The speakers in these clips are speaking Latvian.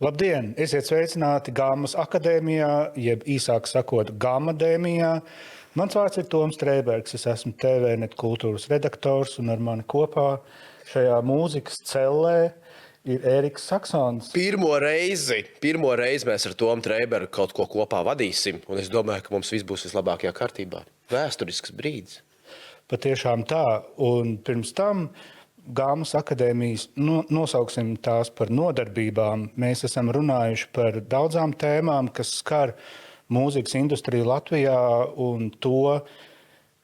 Labdien! Esiet sveicināti Gammas akadēmijā, jeb īsāk sakot, Gammadēmijā. Mans vārds ir Toms Trēbergs, es esmu TVNet kultūras redaktors, un ar mani kopā šajā mūzikas cellē ir Ēriks Saksons. Pirmo reizi mēs ar Tomu Trēbergu kaut ko kopā vadīsim, un es domāju, ka mums viss būs vislabākajā kārtībā. Vēsturisks brīdis. Patiešām tā, un pirms tam Gammas akadēmijas, nosauksim tās par nodarbībām, mēs esam runājuši par daudzām tēmām, kas skar mūzikas industriju Latvijā un to,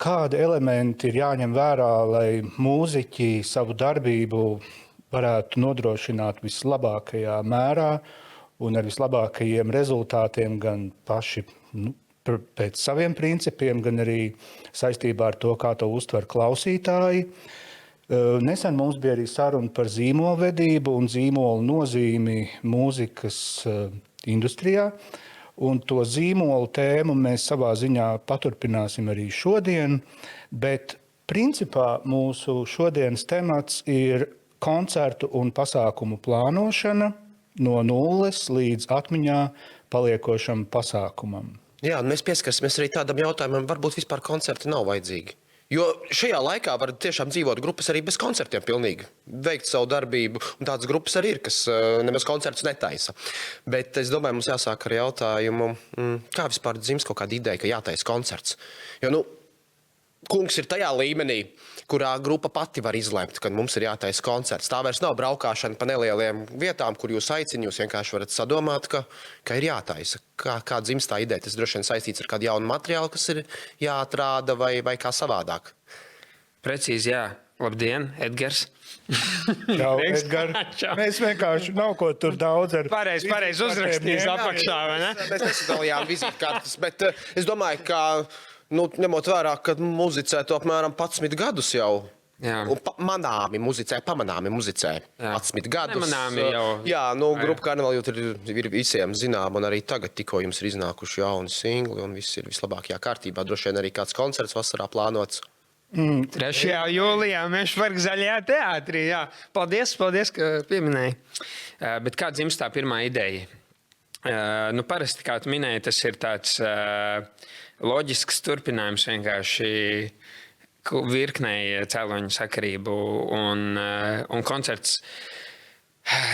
kādi elementi ir jāņem vērā, lai mūziķi savu darbību varētu nodrošināt vislabākajā mērā un ar vislabākajiem rezultātiem gan paši pēc saviem principiem, gan arī saistībā ar to, kā to uztver klausītāji. Nesen mums bija arī saruna par zīmolvedību un zīmolu nozīmi mūzikas industrijā. Un to zīmolu tēmu mēs savā ziņā paturpināsim arī šodien, bet principā mūsu šodienas temats ir koncertu un pasākumu plānošana no nulles līdz atmiņā paliekošam pasākumam. Jā, un mēs pieskarsimies arī tādam jautājumam, varbūt vispār koncerti nav vajadzīgi. Jo šajā laikā var tiešām dzīvot grupas arī bez koncertiem pilnīgi, veikt savu darbību, un tādas grupas arī ir, kas nemaz koncertus netaisa. Bet es domāju, mums jāsāk ar jautājumu, kā vispār dzimst kaut kāda ideja, ka jātaisa koncerts. Jo, kungs ir tajā līmenī, kurā grupa pati var izlemt, kad mums ir jātaisa koncerts. Tā vairs nav braukāšana pa nelieliem vietām, kur jūs aicina, jūs vienkārši varat sadomāt, ka ir jātaisa. Kā dzimst tā ideja? Tas droši vien saistīts ar kādu jaunu materiālu, kas ir jāatrāda vai kā savādāk? Precīzi, jā. Labdien, Edgars. Čau, Edgar. Mēs vienkārši nav ko tur daudz ar... Pareizi uzrakstījis apakšā, vai ne? Mēs nesadalījām vizītkartes, bet es domāju, ka ņemot vērā, ka muzicē to apmēram 11 gadus jau. Jā. Un pamanāmi muzicē 11 gadus. Nemanāmi jau. Jā, grupa Karnevāla ir visiem zinām, un arī tagad tikko jums ir iznākuši jauni singli, un viss ir vislabākajā kārtībā. Droši vien arī kāds koncerts vasarā plānots. 3. jūlijā Mežparka Zaļajā teātrī, jā. Paldies, ka pieminēji. Bet kā dzimst tā pirmā ideja? Parasti, kā tu minēji, tas ir tāds loģisks turpinājums vienkārši virknei cēloņu sakarību un koncerts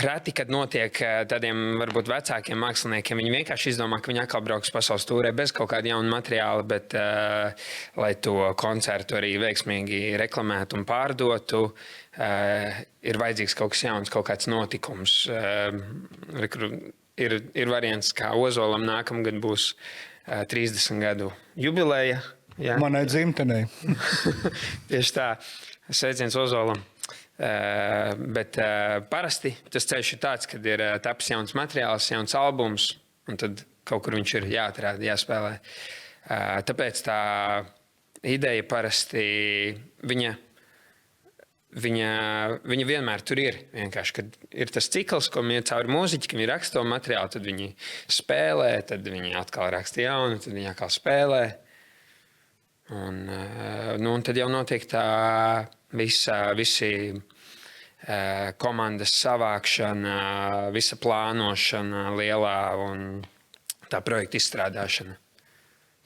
reti, kad notiek tādiem varbūt vecākiem māksliniekiem. Viņi vienkārši izdomā, ka viņi atkal brauks pasaules tūrē bez kaut kāda jauna materiāla, bet lai to koncertu arī veiksmīgi reklamētu un pārdotu, ir vajadzīgs kaut kas jauns, kaut kāds notikums. Ir variants, kā Ozolam nākamgad būs 30 gadu jubileja. Jā. Manai dzimtenei. Tieši tā. Sveiciens Ozolam. Bet parasti tas ceļš ir tāds, kad ir tapis jauns materiāls, jauns albums, un tad kaut kur viņš ir jāatrāda, jāspēlē. Tāpēc tā ideja parasti viņa vienmēr tur ir. Vienkārši, kad ir tas cikls, ko iet cauri mūziķi, kad viņi raksta to materiālu, tad viņi spēlē, tad viņi atkal raksta jaunu, tad viņi atkal spēlē. Un tad jau notiek tā visi komandas savākšana, visa plānošana lielā un tā projekta izstrādāšana.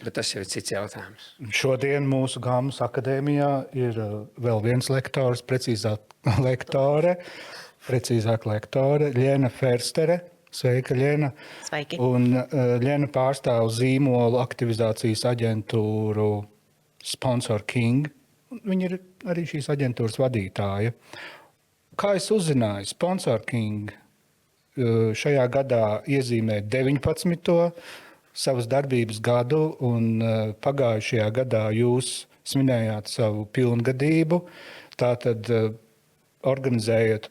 Bet tas jau ir cits jautājums. Šodien mūsu Gammas akadēmijā ir vēl viens lektors, precīzāk lektore, Ļena Ferstere. Sveika, Ļena. Sveiki. Un Ļena pārstāv zīmolu aktivizācijas aģentūru Sponsor King. Viņa ir arī šīs aģentūras vadītāja. Kā es uzzināju, Sponsor King šajā gadā iezīmē 19. savas darbības gadu, un pagājušajā gadā jūs svinējāt savu pilngadību. Tātad organizējat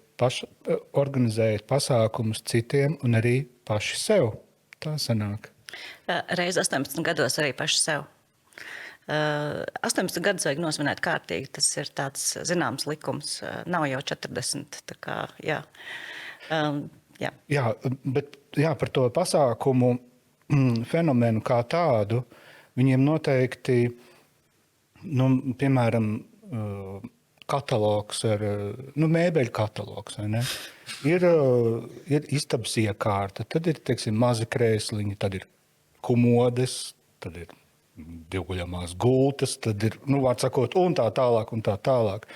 pasākumus citiem un arī paši sev. Tā sanāk. Reiz 18 gados arī paši sev. 18 gadus vajag nosvinēt kārtīgi. Tas ir tāds zināms likums. Nav jau 40. Tā kā, jā. Jā, bet par to pasākumu fenomenu kā tādu, viņiem noteikti, piemēram, katalogs, mēbeļu katalogs, vai ne? Ir istabas iekārta, tad ir, teiksim, mazi krēsliņi, tad ir komodes, tad ir divguļamās gultas, tad ir, vārds sakot, un tā tālāk.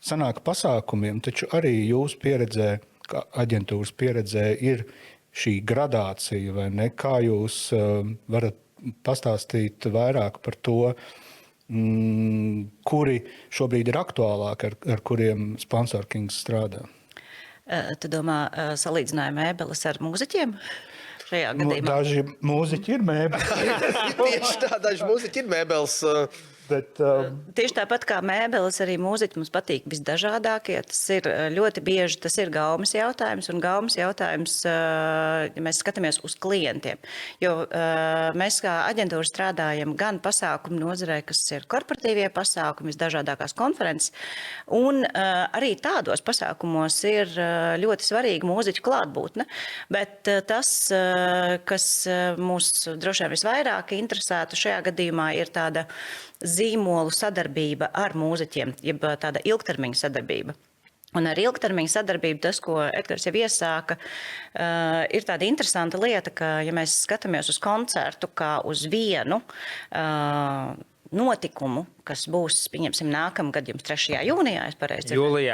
Sanāk pasākumiem, taču arī jūsu pieredzē, kā aģentūras pieredzē, ir šī gradācija, vai ne? Kā jūs varat pastāstīt vairāk par to, kuri šobrīd ir aktuālāki, ar kuriem Sponsor Kings strādā? Tu domā, salīdzināja mēbeles ar mūziķiem? Šajā gadījumā. Daži mūziķi ir mēbeles. Tieši tā, daži mūziķi ir mēbeles. Bet, Tieši tāpat kā mēbeles, arī mūziķi mums patīk visdažādākie. Tas ir ļoti bieži, tas ir gaumes jautājums, un gaumes jautājums, ja mēs skatāmies uz klientiem. Jo mēs kā aģentūra strādājam gan pasākumu nozarē, kas ir korporatīvie pasākumi, visdažādākās konferences, un arī tādos pasākumos ir ļoti svarīga mūziķu klātbūtne. Bet tas, kas mūs droši vien visvairāk interesētu šajā gadījumā, ir tāda zīmolu sadarbība ar mūziķiem, jeb tāda ilgtermiņa sadarbība. Un ar ilgtermiņa sadarbību tas, ko Edgars jau iesāka, ir tāda interesanta lieta, ka, ja mēs skatāmies uz koncertu kā uz vienu notikumu, kas būs, pieņemsim, nākamgad jums 3. jūnijā, es pareizi dzirdēju?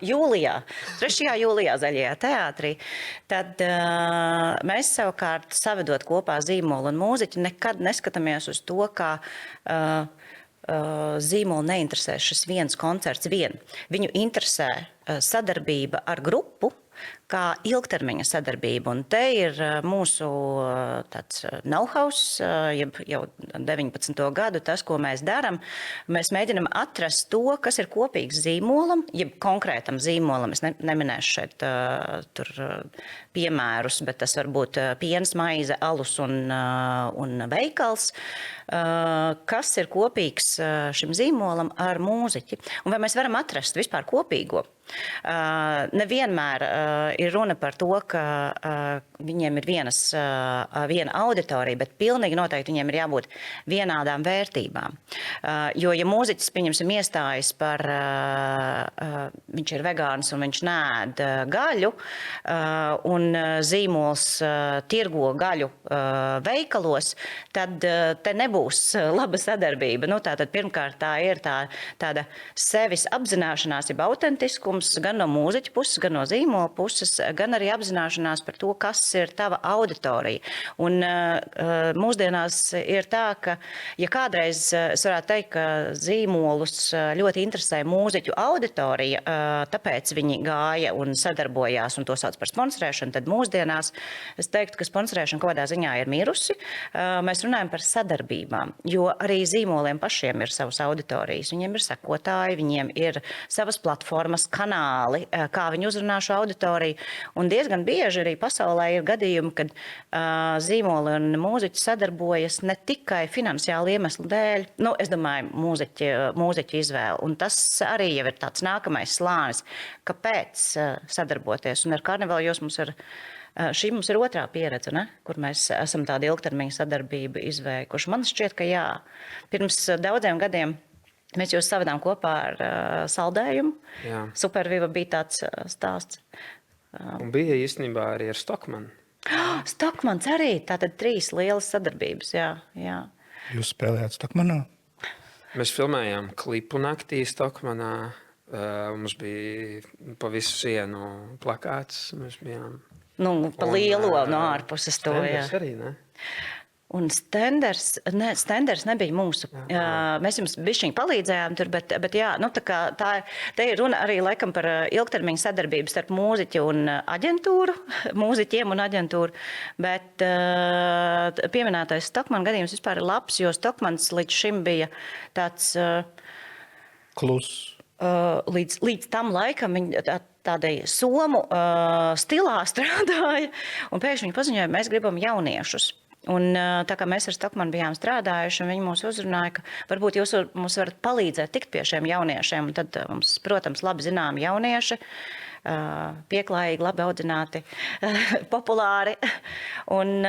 Jūlijā. 3. jūlijā Zaļajā teātrī. Tad mēs savukārt savedot kopā zīmolu un mūziķi nekad neskatāmies uz to, kā zīmolu neinteresē šis viens koncerts vien. Viņu interesē sadarbība ar grupu, kā ilgtermiņa sadarbība. Un te ir mūsu tāds know-how, jau 19. gadu, tas, ko mēs darām. Mēs mēģinam atrast to, kas ir kopīgs zīmolam, jeb konkrētam zīmolam. Es neminēšu šeit tur piemērus, bet tas var būt piens, maize, alus un veikals. Kas ir kopīgs šim zīmolam ar mūziķi? Un vai mēs varam atrast vispār kopīgo? Nevienmēr ir runa par to, ka viņiem ir viena auditorija, bet pilnīgi noteikti viņiem ir jābūt vienādām vērtībām. Jo, ja mūziķis, pieņemsim, iestājas par, viņš ir vegāns un viņš nēd gaļu, un zīmols tirgo gaļu veikalos, tad te nebūs laba sadarbība. Tātad pirmkārt tā ir tāda sevis apzināšanās, jeb autentiskums, gan no mūziķa puses, gan no zīmola puses, gan arī apzināšanās par to, kas ir tava auditorija. Un mūsdienās ir tā, ka, ja kādreiz es varētu teikt, ka zīmolus ļoti interesē mūziķu auditorija, tāpēc viņi gāja un sadarbojās un to sauc par sponsorēšanu, tad mūsdienās es teiktu, ka sponsorēšana kādā ziņā ir mirusi. Mēs runājam par sadarbībām, jo arī zīmoliem pašiem ir savas auditorijas, viņiem ir sekotāji, viņiem ir savas platformas, kanāli, kā viņi uzrunā šo auditoriju. Un diezgan bieži arī pasaulē ir gadījumi, kad zīmoli un mūziķi sadarbojas ne tikai finansiāli iemeslu dēļ. Es domāju, mūziķi izvēle. Un tas arī jau ir tāds nākamais slānis, kāpēc sadarboties. Un ar Karnevālu šī mums ir otrā pieredze, ne? Kur mēs esam tādu ilgtermiņa sadarbību izveikuši. Man šķiet, ka jā, pirms daudziem gadiem mēs jūs savadām kopā ar saldējumu. Jā. Superviva bija tāds stāsts. Un bija īstenībā arī ar Stockmanu. Stockmans arī, tātad 3 lielas sadarbības, jā. Jūs spēlējāt Stockmanā? Mēs filmējām klipu naktī Stockmanā. Mums bija pa visu sienu plakāts. Mēs bijām... Pa lielo no ārpuses to, jā. Stenders arī, ne? Un Stenders nebija mūsu. Mēs jums bišķiņ palīdzējām tur, bet jā, te ir runa arī laikam par ilgtermiņa sadarbību starp mūziķi un aģentūru, mūziķiem un aģentūru, bet pieminētais Stockman gadījums vispār ir labs, jo Stockmans līdz šim bija tāds... Kluss. Līdz tam laikam viņi tādai somu stilā strādāja, un pēkšņi viņi paziņoja, mēs gribam jauniešus. Un tā kā mēs ar Stockmanu bijām strādājuši, un viņi mūs uzrunāja, ka varbūt jūs mums varat palīdzēt tikt pie šiem jauniešiem, un tad mums, protams, labi zinām jaunieši, pieklājīgi, labi audzināti, populāri. Un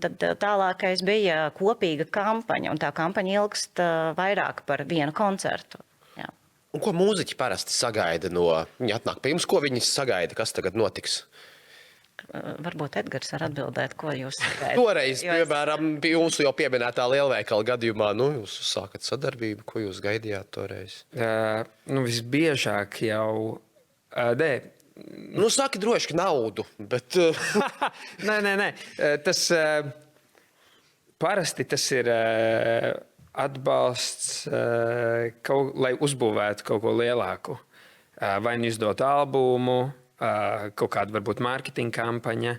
tad tālākais bija kopīga kampaņa, un tā kampaņa ilgst vairāk par vienu koncertu. Jā. Un ko mūziķi parasti sagaida no... Viņi atnāk pie jums, ko viņi sagaida, kas tagad notiks? Varbūt Edgars var atbildēt, ko jūs sagaidat. Toreiz, Jo es- piemēram, pie jūsu jau pieminētā lielveikala gadījumā, jūs sākat sadarbību, ko jūs gaidījāt toreiz? Visbiežāk jau... Saki droši, ka naudu, bet... Nē. Tas parasti tas ir atbalsts, lai uzbūvētu kaut ko lielāku. Vai nu izdot albumu, kaut kāda varbūt mārketinga kampaņa,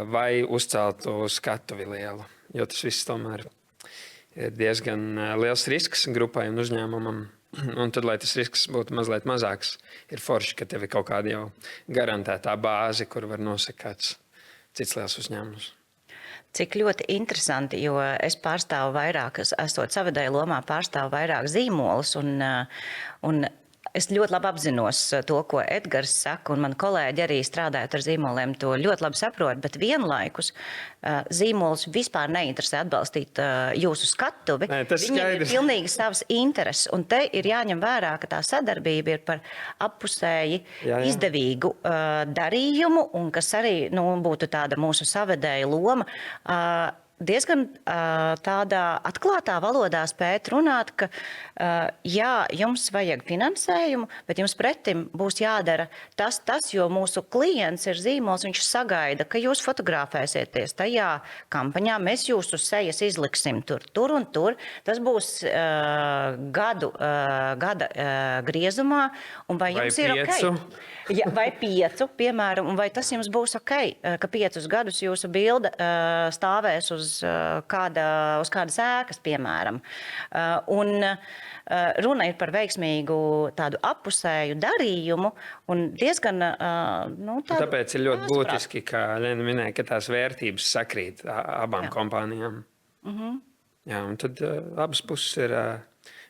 vai uzceltu skatuvi lielu. Jo tas viss tomēr ir diezgan liels risks grupai un uzņēmumam. Un tad, lai tas risks būtu mazliet mazāks, ir forši, ka tev ir kaut kāda jau garantētā bāze, kur var nosakāt cits liels uzņēmums. Cik ļoti interesanti, jo es pārstāvu vairākas, esot savadēju lomā, pārstāvu vairāk zīmolus, un es ļoti labi apzinos to, ko Edgars saka, un mani kolēģi arī strādājot ar zīmoliem to ļoti labi saprot, bet vienlaikus zīmolus vispār neinteresē atbalstīt jūsu skatuvi. Viņiem ir pilnīgi savas intereses, un te ir jāņem vērā, ka tā sadarbība ir par appusēji izdevīgu darījumu, un kas arī būtu tāda mūsu savadēja loma, diezgan tādā atklātā valodā spēt runāt, ka jā, jums vajag finansējumu, bet jums pretim būs jādara tas, jo mūsu klients ir zīmols, viņš sagaida, ka jūs fotografēsieties tajā kampaņā, mēs jūsu sejas izliksim tur un tur. Tas būs gada griezumā, un vai jums ir ok? Ja, vai 5, piemēram, un vai tas jums būs ok, ka 5 gadus jūsu bilde stāvēs uz kādas ēkas, piemēram. Un runa ir par veiksmīgu tādu appusēju darījumu un diezgan... Tāpēc ir ļoti būtiski, kā Lena minēja, ka tās vērtības sakrīt abām kompānijām. Jā, un tad abas puses ir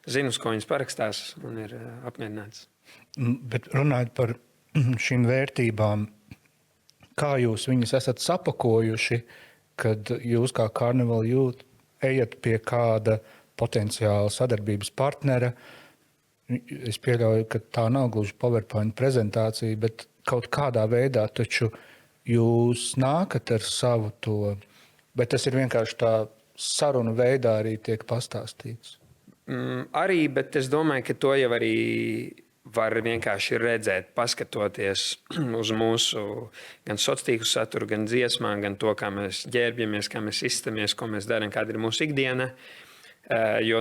zinus, ko viņas parakstās un ir apmierināts. Bet runājot par šīm vērtībām, kā jūs viņas esat sapakojuši, kad jūs kā Carnival Youth ejat pie kāda potenciāla sadarbības partnera? Es pieļauju, ka tā nav gluži PowerPoint prezentācija, bet kaut kādā veidā taču jūs nākat ar savu to, bet tas ir vienkārši tā sarunu veidā arī tiek pastāstīts. Arī, bet es domāju, ka to jau arī var vienkārši redzēt, paskatoties uz mūsu gan sociālo tīklu saturu, gan dziesmām, gan to, kā mēs ģērbjamies, kā mēs izstamies, ko mēs darām, kāda ir mūsu ikdiena. Jo,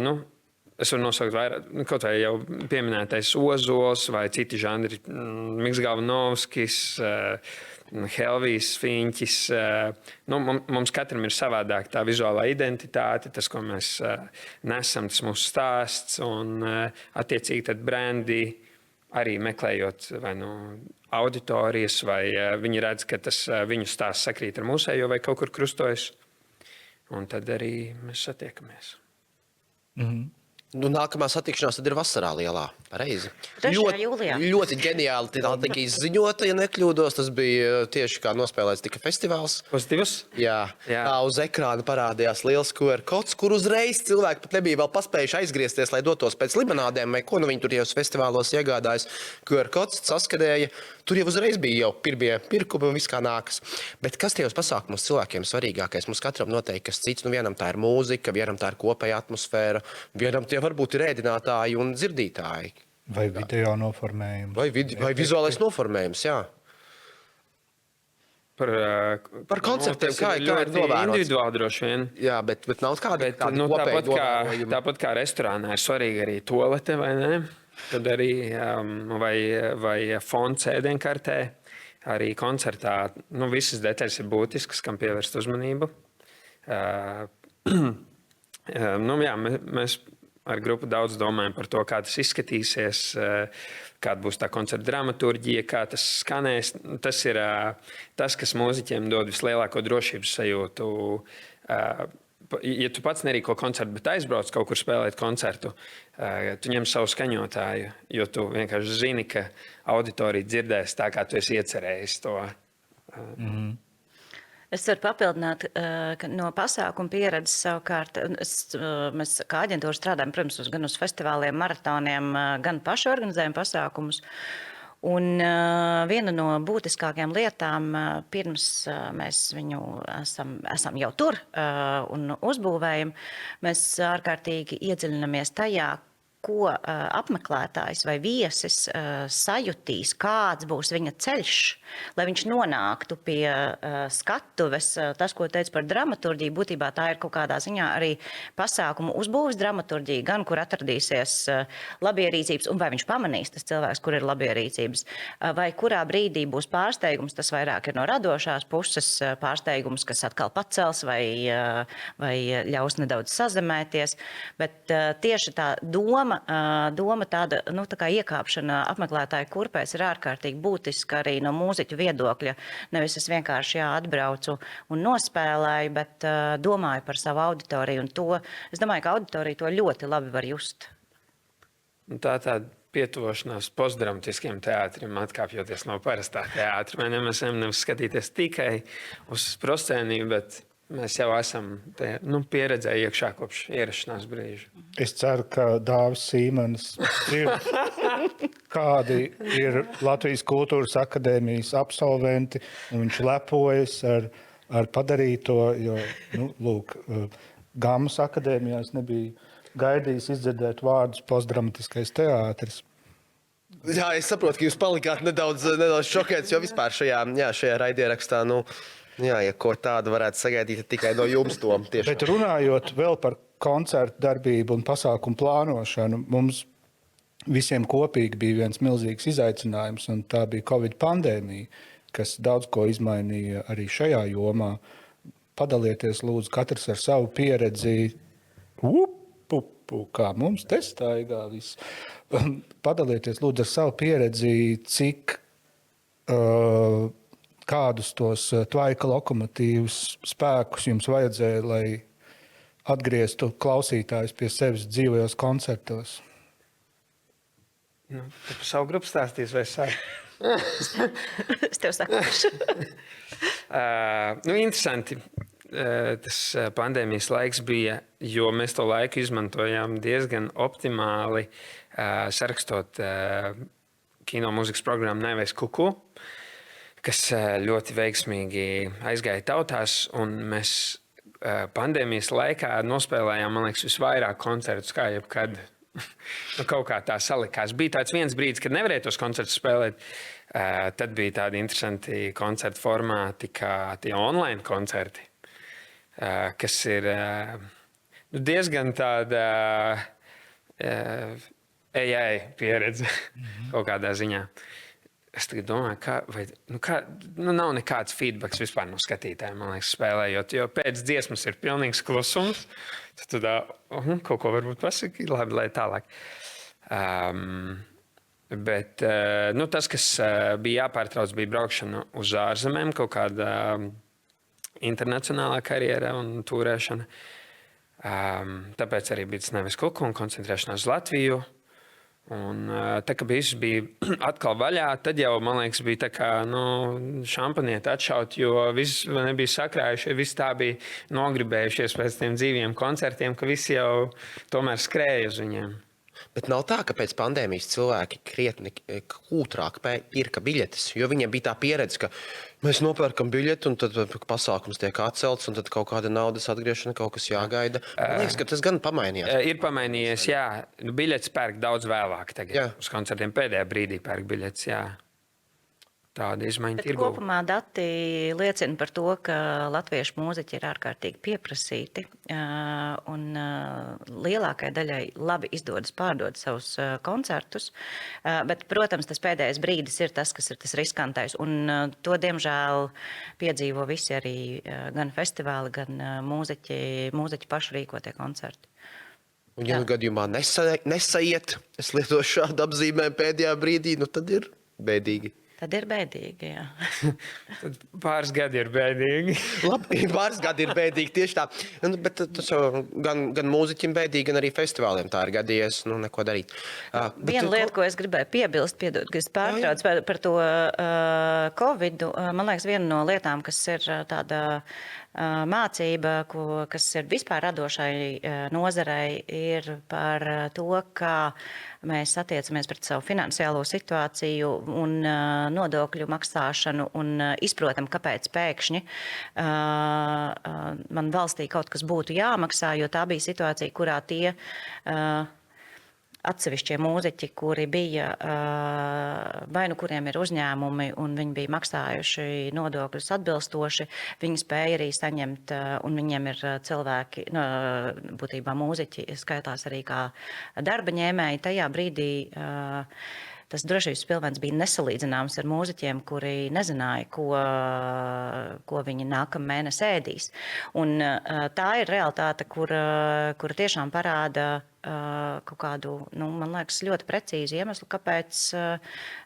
es varu nosaukt vairāk, kaut vai jau pieminētais Ozols vai citi žanri, Miks Galvanovskis, Helvijs Fiņķis. Mums katram ir savādāk tā vizuālā identitāte, tas, ko mēs nesam, tas mūsu stāsts un attiecīgi tad brendi, arī meklējot vai auditorijas, vai viņi redz, ka tas viņu stāsts sakrīt ar mūsējo vai kaut kur krustojas. Un tad arī mēs satiekamies. Nākamā satikšanās tad ir vasarā lielā. Pareizi. 3. jūlijā. Ļoti ģeniāli tika izziņota, ja nekļūdos. Tas bija tieši kā nospēlēts tika festivāls. Pozitīvs? Jā. Tā uz ekrāna parādījās liels QR kods, kur uzreiz cilvēki pat nebija vēl paspējuši aizgriezties, lai dotos pēc limonādēm vai ko. Viņi tur jau uz festivālos iegādājas. QR kods saskarēja. Tur jau uzreiz bija jau pirmie pirkumi un viss kā nākas. Bet kas tajos pasākumos cilvēkiem svarīgākais? Mums katram noteikti kas cits. Vienam tā ir mūzika, vienam tā ir kopēja atmosfēra, vienam tie varbūt ir ēdinātāji un dzirdītāji. Vai video noformējums. Vai vizuālais noformējums, jā. Par koncertiem, kā ir novērots? Individuāli droši vien. Jā, bet nav kāda kopēja novērojuma. Tāpat kā restorānā ir svarīgi arī toalete, vai ne? Tad arī vai fonds ēdienkartē, arī koncertā. Visas detaļas ir būtiskas, kam pievērst uzmanību. Mēs ar grupu daudz domājam par to, kā tas izskatīsies, kāda būs tā koncerta dramaturģija, kā tas skanēs. Tas ir tas, kas mūziķiem dod vislielāko drošības sajūtu. Ja tu pats nerīko koncertu, bet aizbrauc kaut kur spēlēt koncertu, tu ņem savu skaņotāju, jo tu vienkārši zini, ka auditorija dzirdēs tā, kā tu esi iecerējis to. Es varu papildināt, ka no pasākuma pieredzes savukārt mēs kā aģentūra strādājam, protams, gan uz festivāliem, maratoniem, gan paši organizējam pasākumus. Un viena no būtiskākajām lietām, pirms mēs viņu esam jau tur un uzbūvējam, mēs ārkārtīgi iedziļinamies tajā, ko apmeklētājs vai viesis sajutīs, kāds būs viņa ceļš, lai viņš nonāktu pie skatuves. Tas, ko teicu par dramaturģiju, būtībā tā ir kaut kādā ziņā arī pasākumu uzbūves dramaturģija, gan kur atradīsies labierīcības, un vai viņš pamanīs tas cilvēks, kur ir labierīcības, vai kurā brīdī būs pārsteigums, tas vairāk ir no radošās puses pārsteigums, kas atkal pacels vai ļaus nedaudz sazemēties, bet tieši tā doma tāda, tā kā iekāpšana apmeklētāju kurpēs ir ārkārtīgi būtiska arī no mūziķu viedokļa. Nevis es vienkārši atbraucu un nospēlēju, bet domāju par savu auditoriju. Un to, es domāju, ka auditorija to ļoti labi var just. Tāda pietuvošanās postdramatiskiem teātrim, atkāpjoties no parastā teātra. Mēs nevaram skatīties tikai uz proscēniju, bet mēs jau esam pieredzējuši iekšā kopš ierašanās brīža. Es ceru, ka Dāvis Sīmanis dzird, kādi ir Latvijas Kultūras akadēmijas absolventi, un viņš lepojas ar padarīto, jo, lūk, Gammas akadēmijā es nebiju gaidījis izdzirdēt vārdus postdramatiskais teātris. Jā, es saprotu, ka jūs palikāt nedaudz šokēts, jo vispār šajā raidierakstā, ja ko tādu varētu sagaidīt tikai no jums to tieši. Bet runājot vēl par koncertu darbību un pasākumu plānošanu, mums visiem kopīgi bija viens milzīgs izaicinājums, un tā bija Covid pandēmija, kas daudz ko izmainīja arī šajā jomā. Padalieties, lūdzu, katrs ar savu pieredzi. Kā mums te staigā viss. Padalieties, lūdzu, ar savu pieredzi, cik kādus tos tvaika lokomotīvus spēkus jums vajadzēja, lai atgrieztu klausītājus pie sevis dzīvajos koncertos? Tu par savu grupu stāstīs vai sāku? Es tev sakošu. Interesanti. Tas pandēmijas laiks bija, jo mēs to laiku izmantojām diezgan optimāli, sarakstot kino mūzikas programmu Nevis Kuku, kas ļoti veiksmīgi aizgāja tautās, un mēs pandēmijas laikā nospēlējām, man liekas, visvairāk koncertus kā jebkad. Kaut kā tā salikās. Bija tāds viens brīdis, kad nevarēja tos koncertus spēlēt. Tad bija tādi interesanti koncertu formāti, kā tie online koncerti, kas ir diezgan tāda AI pieredze kaut kādā ziņā. Es tagad domāju, nav nekāds feedbacks vispār no skatītājiem, man liekas, spēlējot, jo pēc dziesmas ir pilnīgs klusums, tad kaut ko varbūt pasaki, labi, lai tālāk. Bet tas, kas bija jāpārtrauc, bija braukšana uz ārzemēm, kaut kāda internacionālā karjera un tūrēšana. Tāpēc arī bija tas Nevis Kuku un koncentrēšanās uz Latviju. Un tā, ka viss bija atkal vaļā, tad jau, man liekas, bija tā kā šampanieti atšaut, jo viss nebija sakrājuši, viss tā bija nogribējušies pēc tiem dzīviem koncertiem, ka visi jau tomēr skrēja uz viņiem. Bet nav tā, ka pēc pandēmijas cilvēki krietni kūtrāk pirka biļetes, jo viņiem bija tā pieredze, ka mēs nopērkam biļeti un tad pasākums tiek atcelts un tad kaut kāda naudas atgriešana, kaut kas jāgaida. Man liekas, ka tas gan pamainījās. Ir pamainījies, jā. Biļetes pērk daudz vēlāk tagad. Jā. Uz koncertiem pēdējā brīdī pērk biļetes, jā. Tāda izmaiņa tirgū. Kopumā dati liecina par to, ka latviešu mūziķi ir ārkārtīgi pieprasīti un lielākai daļai labi izdodas pārdot savus koncertus. Bet, protams, tas pēdējais brīdis ir tas, kas ir tas riskantais. Un to, diemžēl, piedzīvo visi arī gan festivāli, gan mūziķi paši rīkotie koncerti. Un ja gadījumā nesaiet, es lietošu šādu apzīmējumu pēdējā brīdī, tad ir bēdīgi. Tad ir bēdīgi, jā. Tad pāris gadi ir bēdīgi. Labi, pāris gadi ir bēdīgi tieši tā. Bet tas jau gan mūziķim bēdīgi, gan arī festivāliem tā ir gadījies, neko darīt. Viena lieta, ko es gribēju piebilst, piedod, ka es pārtraucu par to Covidu, man liekas, viena no lietām, kas ir tāda mācība, kas ir vispār radošai nozarei, ir par to, kā mēs attiecamies pret savu finansiālo situāciju un nodokļu maksāšanu un izprotam, kāpēc pēkšņi man valstī kaut kas būtu jāmaksā, jo tā bija situācija, kurā tie atsevišķie mūziķi, kuri bija, vai nu kuriem ir uzņēmumi un viņi bija maksājuši nodokļus atbilstoši, viņi spēja arī saņemt, un viņiem ir cilvēki, būtībā mūziķi skaitās arī kā darba ņēmēji. Tajā brīdī tas drošības pilvens bija nesalīdzināms ar mūziķiem, kuri nezināja, ko viņi nākamā mēnesi ēdīs. Un tā ir realitāte, kur tiešām parāda kaut kādu, man liekas, ļoti precīzu iemeslu, kāpēc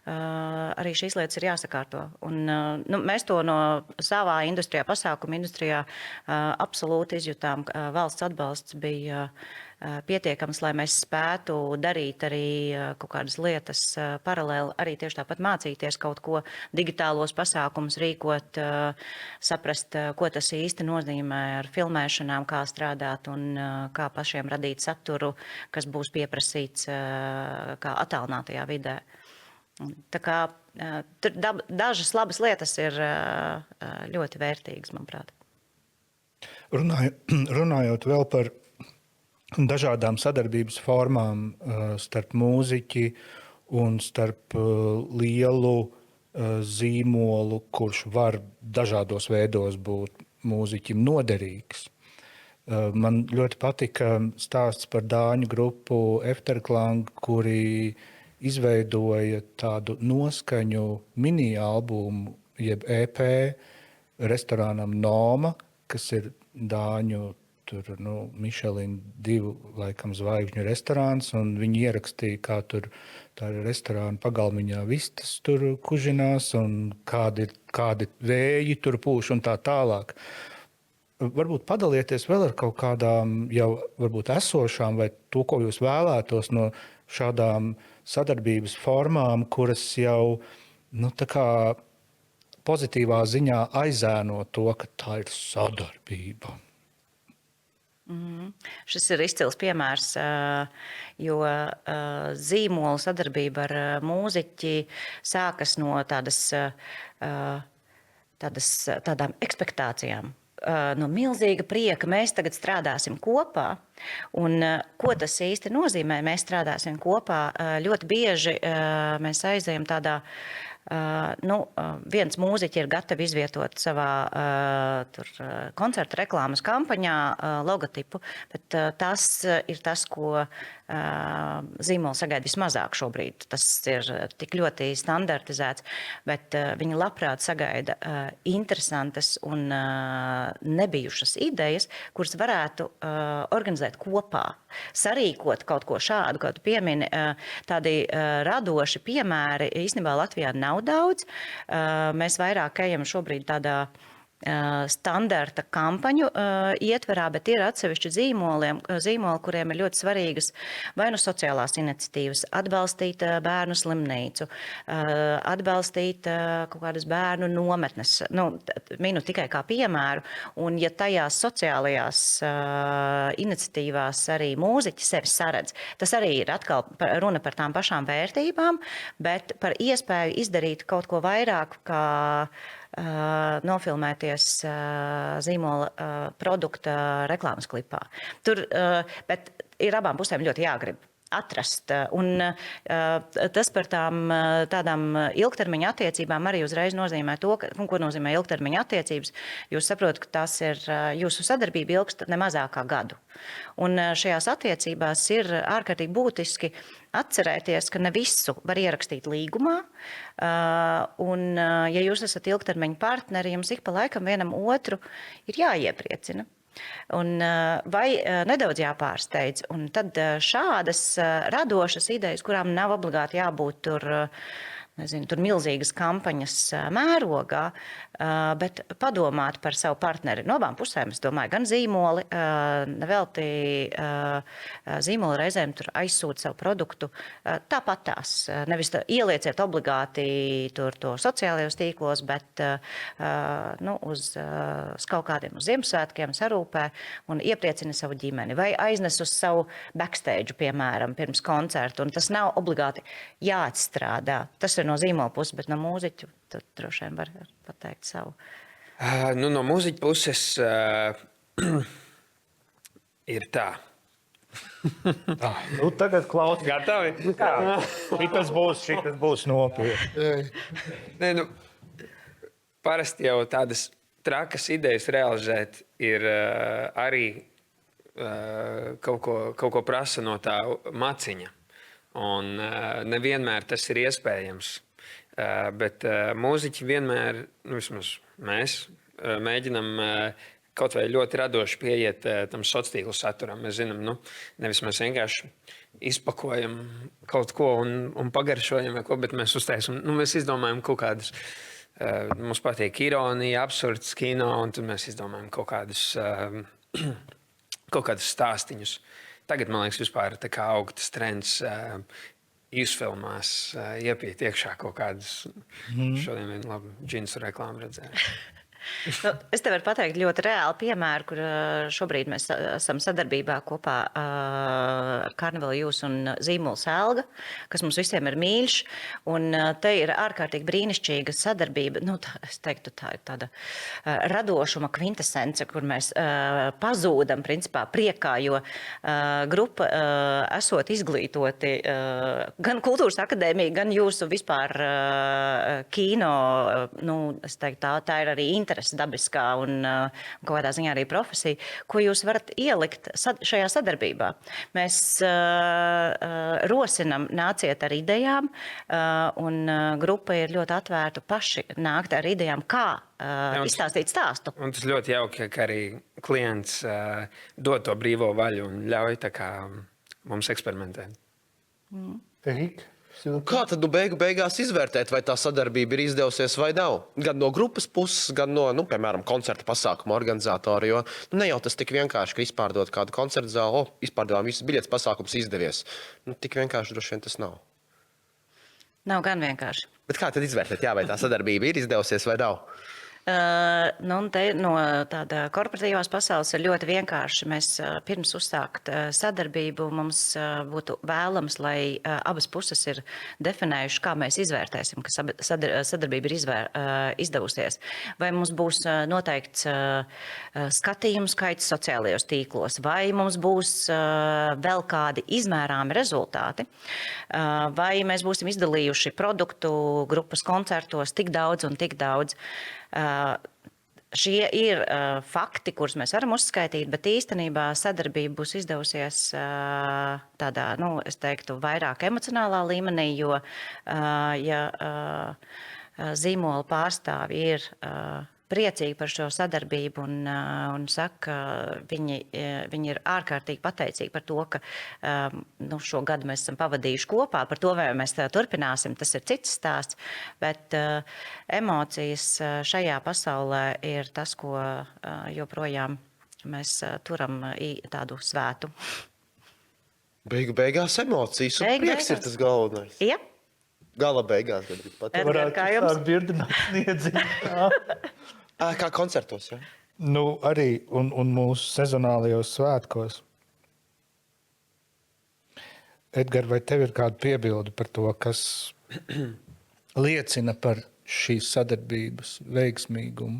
arī šīs lietas ir jāsakārto. Un, mēs to no savā industrijā, pasākuma industrijā absolūti izjutām. Valsts atbalsts bija pietiekams, lai mēs spētu darīt arī kaut kādas lietas paralēli, arī tieši tāpat mācīties kaut ko, digitālos pasākumus rīkot, saprast, ko tas īsti nozīmē ar filmēšanām, kā strādāt un kā pašiem radīt saturu, kas būs pieprasīts kā attālinātajā vidē. Tā kā tur dažas labas lietas ir ļoti vērtīgas, manuprāt. Runājot vēl par dažādām sadarbības formām starp mūziķi un starp lielu zīmolu, kurš var dažādos veidos būt mūziķim noderīgs. Man ļoti patika stāsts par dāņu grupu Efterklang, kuri izveidoja tādu noskaņu mini-albumu, jeb EP restorānam Noma, kas ir dāņu Michelin 2 laikam zvaigžņu restorāns, un viņi ierakstīja, kā tur tā restorāna pagalmiņā vistas tur kužinās, un kādi vēji tur pūš un tā tālāk. Varbūt padalieties vēl ar kaut kādām jau varbūt esošām vai to, ko jūs vēlētos no šādām sadarbības formām, kuras jau tā kā pozitīvā ziņā aizēno to, ka tā ir sadarbība. Šis ir izcils piemērs, jo zīmola sadarbība ar mūziķi sākas no tādām ekspektācijām. No milzīga prieka mēs tagad strādāsim kopā. Un, ko tas īsti nozīmē? Mēs strādāsim kopā. Ļoti bieži mēs aizējam tādā, viens mūziķi ir gatavi izvietot savā koncerta reklāmas kampaņā logotipu, bet tas ir tas, ko zīmola sagaida vismazāk šobrīd. Tas ir tik ļoti standartizēts, bet viņi labprāt sagaida interesantas un nebijušas idejas, kuras varētu organizēt kopā, sarīkot kaut ko šādu, kaut piemini. Tādi radoši piemēri īstenībā Latvijā nav daudz. Mēs vairāk ejam šobrīd tādā standarta kampaņu ietverā, bet ir atsevišķi zīmoli, kuriem ir ļoti svarīgas vai nu sociālās iniciatīvas, atbalstīt bērnu slimnīcu, atbalstīt kaut kādas bērnu nometnes. Minu tikai kā piemēru, un ja tajās sociālajās iniciatīvās arī mūziķi sevi saredz, tas arī ir atkal runa par tām pašām vērtībām, bet par iespēju izdarīt kaut ko vairāk, kā nofilmēties zīmola produkta reklāmas klipā. Tur, bet ir abām pusēm ļoti jāgrib atrast. Un tas par tādām ilgtermiņa attiecībām arī uzreiz nozīmē to, ko nozīmē ilgtermiņa attiecības. Jūs saprotat, ka tas ir jūsu sadarbība ilgst nemazāk kā gadu. Un šajās attiecībās ir ārkārtīgi būtiski atcerēties, ka ne visu var ierakstīt līgumā. Un, ja jūs esat ilgtermiņa partneri, jums ik pa laikam vienam otru ir jāiepriecina. Un, vai nedaudz jāpārsteidz. Un tad šādas radošas idejas, kurām nav obligāti jābūt tur nezinu, tur milzīgas kampaņas mērogā, bet padomāt par savu partneri no abām pusēm. Es domāju, gan zīmoli, nevelti zīmoli reizēm tur aizsūta savu produktu tāpatās. Nevis ielieciet obligāti tur to sociālajos tīklos, bet uz kaut kādiem uz Ziemassvētkiem sarūpē un iepriecina savu ģimeni. Vai aiznes uz savu backstage, piemēram, pirms koncertu. Un tas nav obligāti jāatstrādā. Tas ir no zīmola puses, bet no mūziķu tad droši vien var pateikt savu. No mūziķa puses ir tā. Tagad klausās. Gatavi? Šitas būs nopietni. Parasti jau tādas trakas idejas realizēt ir arī kaut ko prasa no tā maciņa. Un nevienmēr tas ir iespējams. Bet mūziķi vienmēr, vismaz mēs, mēģinam kaut vai ļoti radoši pieiet tam sociālo tīklu saturam. Mēs zinām, nevis mēs vienkārši izpakojam kaut ko un pagaršojam, bet mēs uztaisam, mēs izdomājam kaut kādus. Mums patīk ironija, absurds kino, un tad mēs izdomājam kaut kādus stāstiņus. Tagad, man liekas, vispār tā kā aug tas trends izfilmās, iepiet iekšā kaut kādus. Šodien vienu labu džinsu reklāmu redzēju. Es tev varu pateikt ļoti reāli piemēru, kur šobrīd mēs esam sadarbībā kopā ar Carnival Youth un zīmolu Selga, kas mums visiem ir mīļš. Un te ir ārkārtīgi brīnišķīga sadarbība. Es teiktu, tā ir tāda radošuma kvintesence, kur mēs pazūdam principā priekā, jo grupa esot izglītoti gan Kultūras akadēmija, gan jūsu vispār kino, es teiktu, tā ir arī interesi dabiskā un kaut kādā ziņā arī profesija, ko jūs varat ielikt šajā sadarbībā. Mēs rosinam, nāciet ar idejām, un grupa ir ļoti atvērta paši nākt ar idejām, kā izstāstīt stāstu. Un tas ļoti jauki, ka arī klients dod to brīvo vaļu un ļauj tā kā mums eksperimentēt. Kā tad beigās izvērtēt, vai tā sadarbība ir izdevusies vai nav? Gan no grupas puses, gan no, piemēram, koncerta pasākuma organizatora, jo ne jau tas tik vienkārši, ka izpārdot kādu koncertu zāli, izpārdevām visas biļetes, pasākums izdevies. Tik vienkārši droši vien tas nav. Nav gan vienkārši. Bet kā tad izvērtēt, vai tā sadarbība ir izdevusies vai nav? Te no tāda korporatīvās pasaules ir ļoti vienkārši. Mēs pirms uzsākt sadarbību mums būtu vēlams, lai abas puses ir definējuši, kā mēs izvērtēsim, ka sadarbība ir izdevusies. Vai mums būs noteikts skatījumu skaits sociālajos tīklos, vai mums būs vēl kādi izmērāmi rezultāti, vai mēs būsim izdalījuši produktu grupas koncertos tik daudz un tik daudz. Šie ir fakti, kurus mēs varam uzskaitīt, bet īstenībā sadarbība būs izdevusies tādā, es teiktu, vairāk emocionālā līmenī, jo, ja zīmola pārstāvji ir priecīgi par šo sadarbību un saka, viņi ir ārkārtīgi pateicīgi par to, ka šo gadu mēs esam pavadījuši kopā. Par to, vai mēs turpināsim, tas ir cits stāsts, bet emocijas šajā pasaulē ir tas, ko joprojām mēs turam tādu svētu. Beigās emocijas un prieks ir tas galvenais. Ja? Gala beigās. Kā jums? Kā koncertos, ja? Arī un mūsu sezonālajos svētkos. Edgar, vai tev ir kāda piebilde par to, kas liecina par šīs sadarbības veiksmīgumu?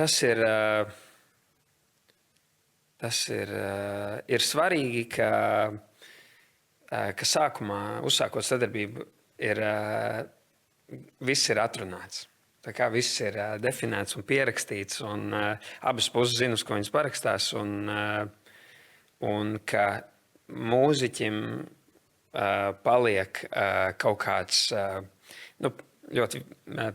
Tas ir svarīgi, ka sākumā, uzsākot sadarbību, viss ir atrunāts. Tā kā viss ir definēts un pierakstīts, un abas puses zina, uz ko viņas parakstās, un ka mūziķim paliek kaut kāds, ļoti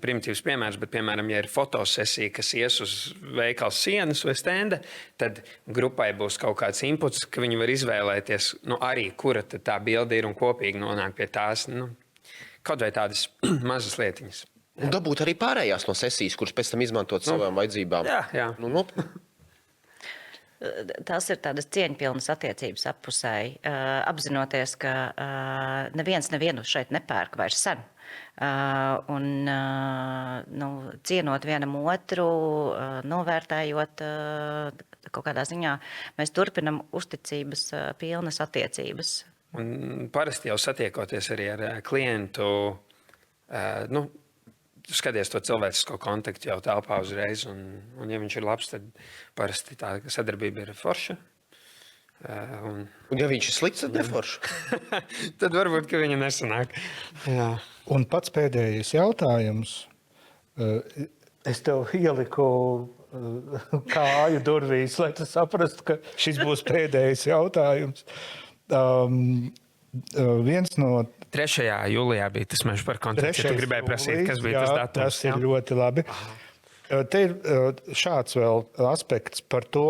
primitīvs piemērs, bet, piemēram, ja ir fotosesija, kas ies uz veikala sienas vai stenda, tad grupai būs kaut kāds inputs, ka viņi var izvēlēties, arī kura tad tā bilde ir un kopīgi nonāk pie tās, kaut vai tādas mazas lietiņas. Un dabūt arī pārējās no sesijas, kuras pēc tam izmantot savām vajadzībām. Jā. Tās ir tādas cieņpilnas attiecības appusēji, apzinoties, ka nevienu šeit nepērk vairs sen. Cienot vienam otru, novērtējot kaut kādā ziņā, mēs turpinam uzticības pilnas attiecības. Un parasti jau satiekoties arī ar klientu, skaties to cilvēcisko kontaktu jau telpā uzreiz, un ja viņš ir labs, tad parasti tā sadarbība ir forša. Un ja viņš ir slikts, tad neforša. Tad varbūt, ka viņa nesanāk. Jā. Un pats pēdējais jautājums. Es tev ieliku kāju durvīs, lai tu saprastu, ka šis būs pēdējais jautājums. Viens no 3. jūlijā bija tas mēs par kontaktu. Ja tu gribēji prasīt, kas bija tas datums. Tas ir ļoti labi. Te ir šāds vēl aspekts par to,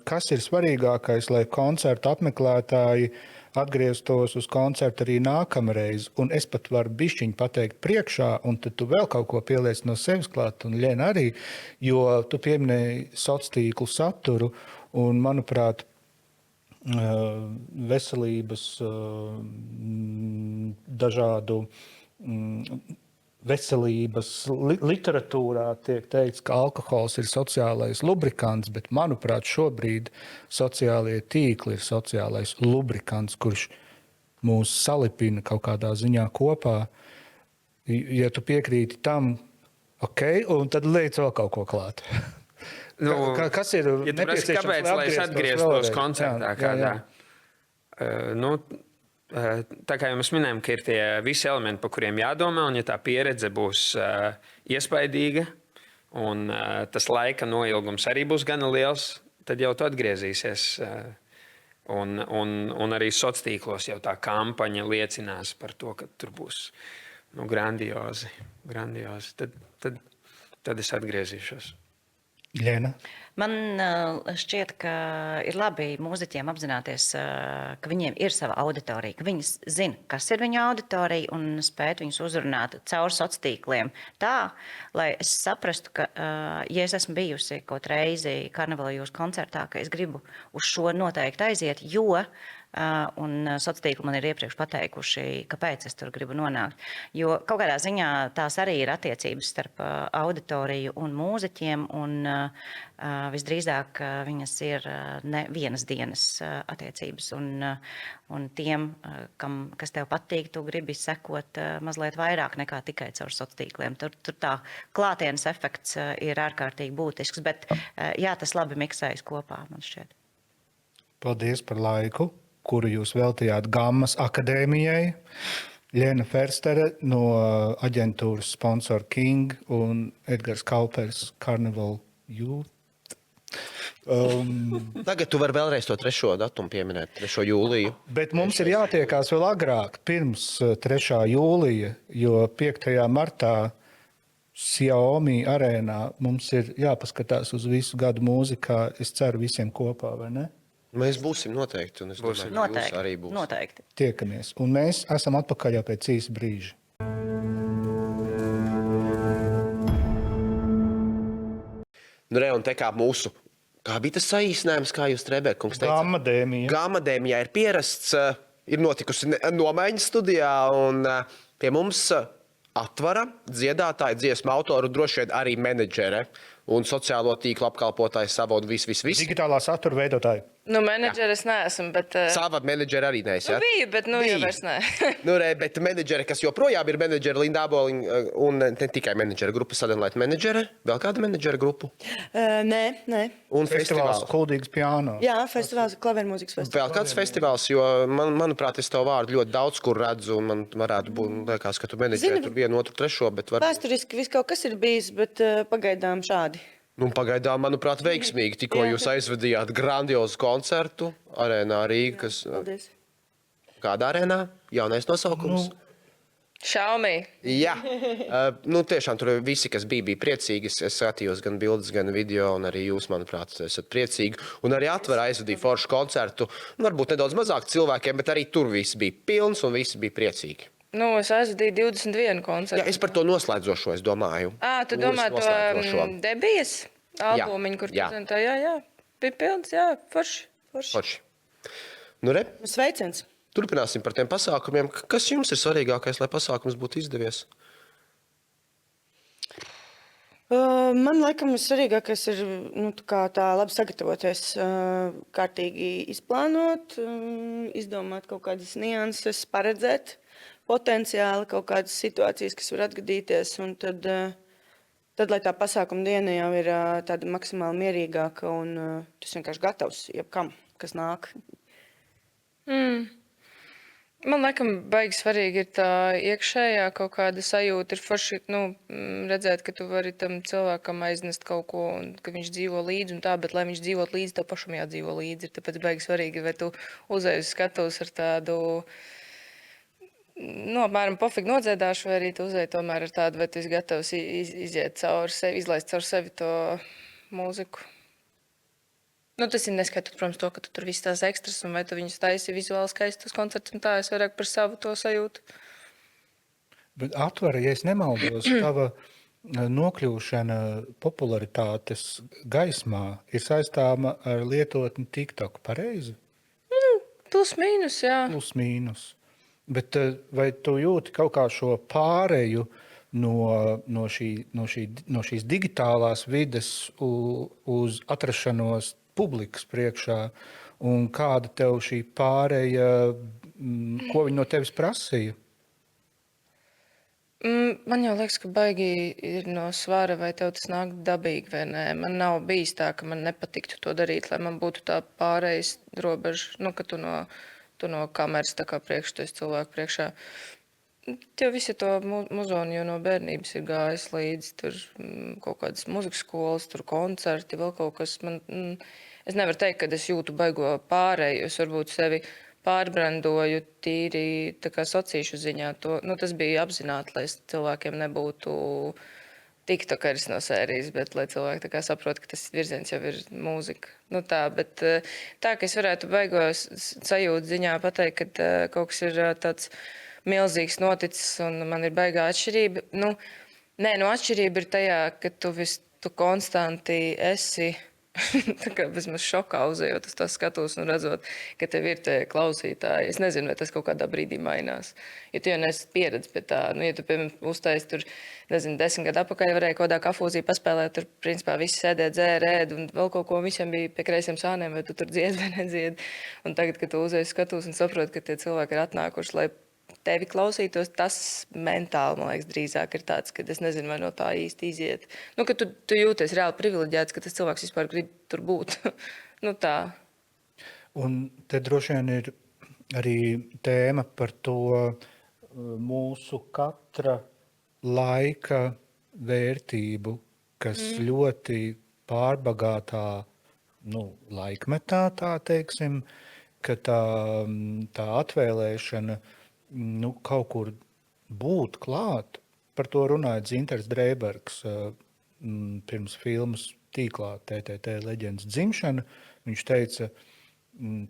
kas ir svarīgākais, lai koncertu apmeklētāji atgrieztos uz koncertu arī nākamreiz. Un es pat varu bišķiņu pateikt priekšā, un tad tu vēl kaut ko pieliec no sevis klāt, un Lēna arī, jo tu pieminēji sociālo saturu, un, manuprāt, veselības dažādu veselības literatūrā tiek teikts, ka alkohols ir sociālais lubrikants, bet, manuprāt, šobrīd sociālie tīkli ir sociālais lubrikants, kurš mūs salipina kaut kādā ziņā kopā. Ja tu piekrīti tam, un tad liec vēl kaut ko klāt. Kas ir nepieciešams, kāpēc, lai es atgrieztos koncertā kādā? Tā kā jau mēs minējām, ka ir tie visi elementi, pa kuriem jādomā, un ja tā pieredze būs iespaidīga, un tas laika noilgums arī būs gana liels, tad jau tu atgriezīsies. Un arī sociālos jau tā kampaņa liecinās par to, ka tur būs grandiozi. Tad es atgriezīšos. Lēna? Man šķiet, ka ir labi mūziķiem apzināties, ka viņiem ir sava auditorija, ka viņi zina, kas ir viņu auditorija un spēt viņus uzrunāt caur sociāliem tīkliem. Tā, lai es saprastu, ka, ja es esmu bijusi kaut reizi karnevalā jūsu koncertā, ka es gribu uz šo noteikti aiziet, jo un sociālā tīkli man ir iepriekš pateikuši, kāpēc es tur gribu nonākt. Jo kaut kādā ziņā tās arī ir attiecības starp auditoriju un mūziķiem, un visdrīzāk viņas ir ne vienas dienas attiecības. Un tiem, kas tev patīk, tu gribi sekot mazliet vairāk nekā tikai caur sociāliem tīkliem. Tur tā klātienes efekts ir ārkārtīgi būtisks, bet jā, tas labi miksējas kopā, man šķiet. Paldies par laiku, kuru jūs veltījāt Gammas akadēmijai. Lēna Ferstere no aģentūras sponsor King un Edgars Kaupers Carnival Youth. Tagad tu vari vēlreiz to 3. datumu pieminēt, 3. jūliju. Bet mums ir jātiekās vēl agrāk, pirms 3. jūlija, jo 5. martā Xiaomi arēnā mums ir jāpaskatās uz visu gadu mūzikā. Es ceru visiem kopā, vai ne? Mēs būsim noteikti, un es domāju, ka jūs arī būs. Noteikti. Tiekamies, un mēs esam atpakaļ jau pēc īsa brīža. Un te kā mūsu, kā bija tas saīsinājums, kā jūs Trebērkungs teica? Gammadēmija. Gammadēmijā ir pierasts, ir notikusi nomaiņas studijā, un pie mums atvara dziedātāja, dziesmu autoru, droši vien arī menedžere un sociālo tīklu apkalpotāja Savodu viss. Digitālā satura veidotāja. Menedžeri es neesmu, bet... Sava menedžeri arī neesi, jā? Biju, bet jau vairs ne. Bet menedžeri, kas joprojām ir menedžeri, Linda Aboliņa, un ne tikai menedžeri grupa, Sadenlaita menedžeri, vēl kāda menedžera grupu? Nē. Un festivāls. Kuldīgs piano. Jā, festivāls, klavermūzikas festivāls. Vēl kāds festivāls, jo, manuprāt, es tev vārdu ļoti daudz kur redzu, un man varētu būt, liekas, ka tu menedžeri tur 1, 2, 3, bet var... Vēsturiski viss kaut kas ir bijis, bet pagaidām šādi. Pagaidām, manuprāt, veiksmīgi. Tikko jūs aizvedījāt grandiozu koncertu arēnā Rīga, kas... Paldies. Kādā arēnā? Jaunais nosaukums? Xiaomi. Jā, tiešām tur visi, kas bija priecīgi. Es skatījos gan bildes, gan video, un arī jūs, manuprāt, esat priecīgi. Un arī Atvera aizvadīja foršu koncertu. Varbūt nedaudz mazāk cilvēkiem, bet arī tur viss bija pilns un visi bija priecīgi. Es aizvadīju 21 koncertu. Jā, es par to noslēdzošo, es domāju. Tu domā to Debijas albumiņu, kur prezentē? Jā, bija pilns, jā, forši. Sveiciens! Turpināsim par tiem pasākumiem. Kas jums ir svarīgākais, lai pasākums būtu izdevies? Man laikam svarīgākais ir tā labi sagatavoties, kārtīgi izplānot, izdomāt kaut kādas nianses, paredzēt potenciāli kaut kādas situācijas, kas var atgadīties, un tad, lai tā pasākuma diena jau ir tāda maksimāli mierīgāka, un tas vienkārši gatavs jebkam, kas nāk. Man laikam baigi svarīgi ir tā iekšējā kaut kāda sajūta. Ir forši redzēt, ka tu vari tam cilvēkam aiznest kaut ko, un ka viņš dzīvo līdzi un tā, bet lai viņš dzīvot līdzi, tev pašam jādzīvo līdzi. Tāpēc baigi svarīgi, vai tu uzej uz skatuves ar tādu, apmēram pofīgi nodziedāšu, vai arī tu uzej tomēr ar tādu, vai tu esi gatavs iziet cauri sevi, izlaist cauri sevi to mūziku. Tas ir neskatot, protams, to, ka tu tur viss tās ekstras, un vai tu viņus taisi vizuāli skaistus koncertus, un tā es vairāk par savu to sajūtu. Bet Atvera, ja es nemaldos, tava nokļūšana popularitātes gaismā ir saistāma ar lietotni TikTok, pareizi? Plus mīnus, jā. Plus mīnus. Bet vai tu jūti kaut kā šo pāreju no šīs digitālās vides uz atrašanos publikas priekšā, un kāda tev šī pāreja, ko viņi no tevis prasīja? Man jau liekas, ka baigi ir no svara, vai tev tas nāk dabīgi vai nē. Man nav bijis tā, ka man nepatiktu to darīt, lai man būtu tā pārejas robeža, ka tu no kameras tā kā priekš, tu esi cilvēku priekšā. Tev visi to muzonu jau no bērnības ir gājis līdzi, tur kaut kādas muzikas skolas, tur koncerti, vēl kaut kas. Es nevaru teikt, ka es jūtu baigo pārēju, es varbūt sevi pārbrandoju tīri tā kā socīšu ziņā. Tas bija apzināti, lai cilvēkiem nebūtu tiktokeris no sērijas, bet lai cilvēki tā kā saprot, ka tas virziens jau ir mūzika. Bet tā, ka es varētu baigo sajūtu ziņā pateikt, ka kaut kas ir tāds milzīgs noticis un man ir baigā atšķirība. Atšķirība ir tajā, ka tu konstanti esi tā kā bezmaz šokā uzejot uz tās skatos un redzot, ka tev ir tie klausītāji. Es nezinu, vai tas kaut kādā brīdī mainās. Ja tu jau neesi pieredzi pie tā, ja tu, piemēram, uztaisi tur, 10 gadu atpakaļ varēja kaut kādā kafūzī paspēlēt, tur, principā, visi sēdēt, dzēra, ēd un vēl kaut ko, visiem bija pie kreisiem sāniem, vai tu tur dziedi vai nedziedi. Un tagad, kad tu uzeji skatos un saproti, ka tie cilvēki ir atnākuši, lai tevi klausītos, tas mentāli, man liekas, drīzāk ir tāds, ka es nezinu, vai no tā īsti iziet. Ka tu jūties reāli privileģēts, ka tas cilvēks vispār grib tur būt. Tā. Un te droši vien ir arī tēma par to mūsu katra laika vērtību, kas ļoti pārbagātā laikmetā, tā teiksim, ka tā atvēlēšana kaut kur būt klāt. Par to runāja Dzintars Dreibergs pirms filmas tīklā TTT leģendas dzimšana. Viņš teica,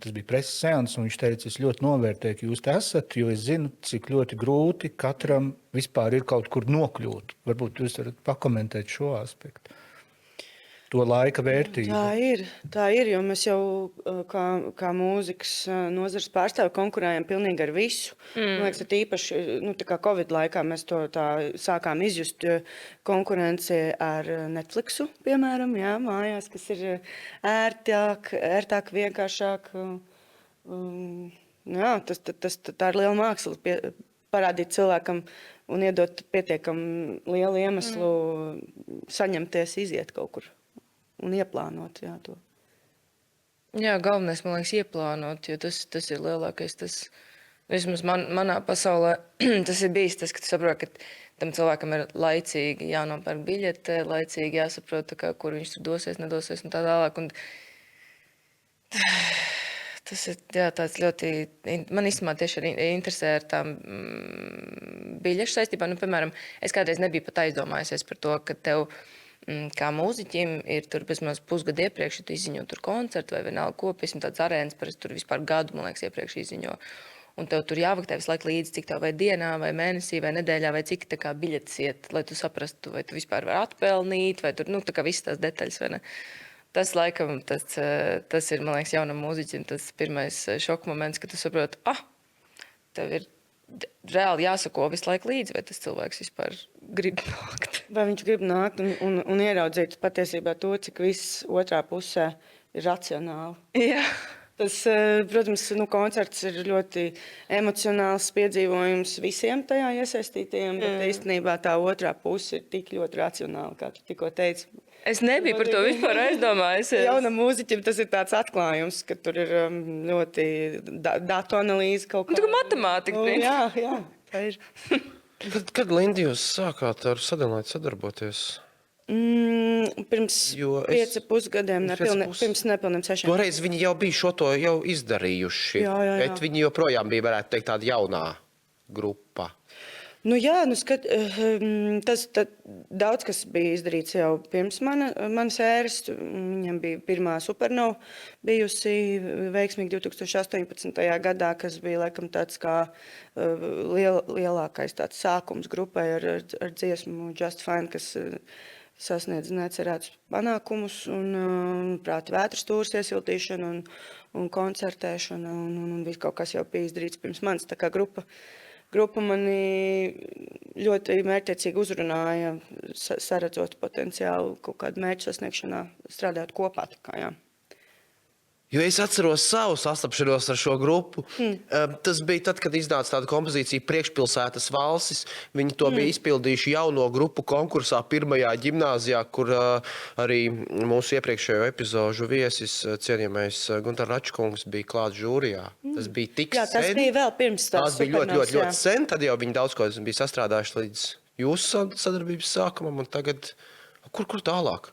tas bija preses seans, un viņš teica, es ļoti novērtēju, ka jūs te esat, jo es zinu, cik ļoti grūti katram vispār ir kaut kur nokļūt. Varbūt jūs varat pakomentēt šo aspektu. To laika vērtību. Tā ir, jo mēs jau kā mūzikas nozares pārstāvi konkurējam pilnīgi ar visu. Man liekas, tīpaši tā kā Covid laikā mēs to tā sākām izjust konkurenci ar Netflixu, piemēram, mājās, kas ir ērtāk, vienkāršāk. Tā ir liela māksla parādīt cilvēkam un iedot pietiekam lielu iemeslu saņemties, iziet kaut kur. Un ieplānot, to. Jā, galvenais, man liekas, ieplānot, jo tas ir lielākais. Vismaz manā pasaulē tas ir bijis tas, ka tu saproti, ka tam cilvēkam ir laicīgi jānopērk biļete, laicīgi jāsaprot, kur viņš tur dosies, nedosies un tā tālāk. Un tas ir tāds ļoti, man īstenībā tieši arī interesē ar tām biļešu saistībā. Nu, piemēram, es kādreiz nebiju pat aizdomājusies par to, ka tev kā mūziķim ir tur bezmaz pusgadu iepriekš, ja tu izziņo tur koncertu vai vienalga ko, piemēram, tāds arēnas, parasti tur vispār gadu, man liekas, iepriekš izziņo. Un tev tur jāvaktē visu laiku līdzi, cik tev vai dienā, vai mēnesī, vai nedēļā, vai cik tā kā biļetes iet, lai tu saprastu, vai tu vispār vari atpelnīt, vai tur, nu, tā kā visas tās detaļas, vai ne. Tas, laikam, tas ir, man liekas, jaunam mūziķim, tas pirmais šoka moments, kad tu saproti, tev ir reāli jāsako visu laiku līdzi, vai tas cilvēks vispār grib nākt. Vai viņš grib nākt un ieraudzīt patiesībā to, cik viss otrā pusē ir racionāli. Jā. Tas, protams, koncerts ir ļoti emocionāls piedzīvojums visiem tajā iesaistītajiem, bet īstenībā tā otrā puse ir tik ļoti racionāla, kā tu tikko teici. Es nebiju par to vispār aizdomājusies. Jaunam mūziķim tas ir tāds atklājums, ka tur ir ļoti datu analīze kaut kā. Tā kā matemātika. Jā, tā ir. Kad, Lindi, jūs sākāt ar Sadelaiti sadarboties? Pirms 5,5 gadiem, pirms nepilniem 6. Toreiz viņi jau bija šo to jau izdarījuši, Jā. bet viņi joprojām bija, varētu teikt, tāda jaunā grupa. Nu jā, daudz kas bija izdarīts jau pirms manas ēras. Viņam bija pirmā Supernova bijusi veiksmīgi 2018. gadā, kas bija laikam tāds kā lielākais tāds sākums grupai ar dziesmu Just Fine, kas sasniedz necerētus panākumus un prāti vētras tūras iesiltīšana un koncertēšana un viss kaut kas jau bija izdarīts pirms manis. Tā kā grupa mani ļoti mērķtiecīgi uzrunāja, saredzot potenciālu kaut kādu mērķu sasniegšanā, strādājot kopā. Tā kā, jā. Jo es atceros savu sastapšanos ar šo grupu. Tas bija tad, kad iznāca tāda kompozīcija Priekšpilsētas valstis. Viņi to bija izpildījuši jauno grupu konkursā pirmajā ģimnāzijā, kur arī mūsu iepriekšējo epizožu viesis, cienījamais Guntar Račkungs, bija klāt žūrijā. Tas bija tik sen. Tas bija vēl pirms tās Supernovas. Tas bija ļoti sen, tad jau viņi daudz ko bija sastrādājuši līdz jūsu sadarbības sākumam, un tagad, kur tālāk?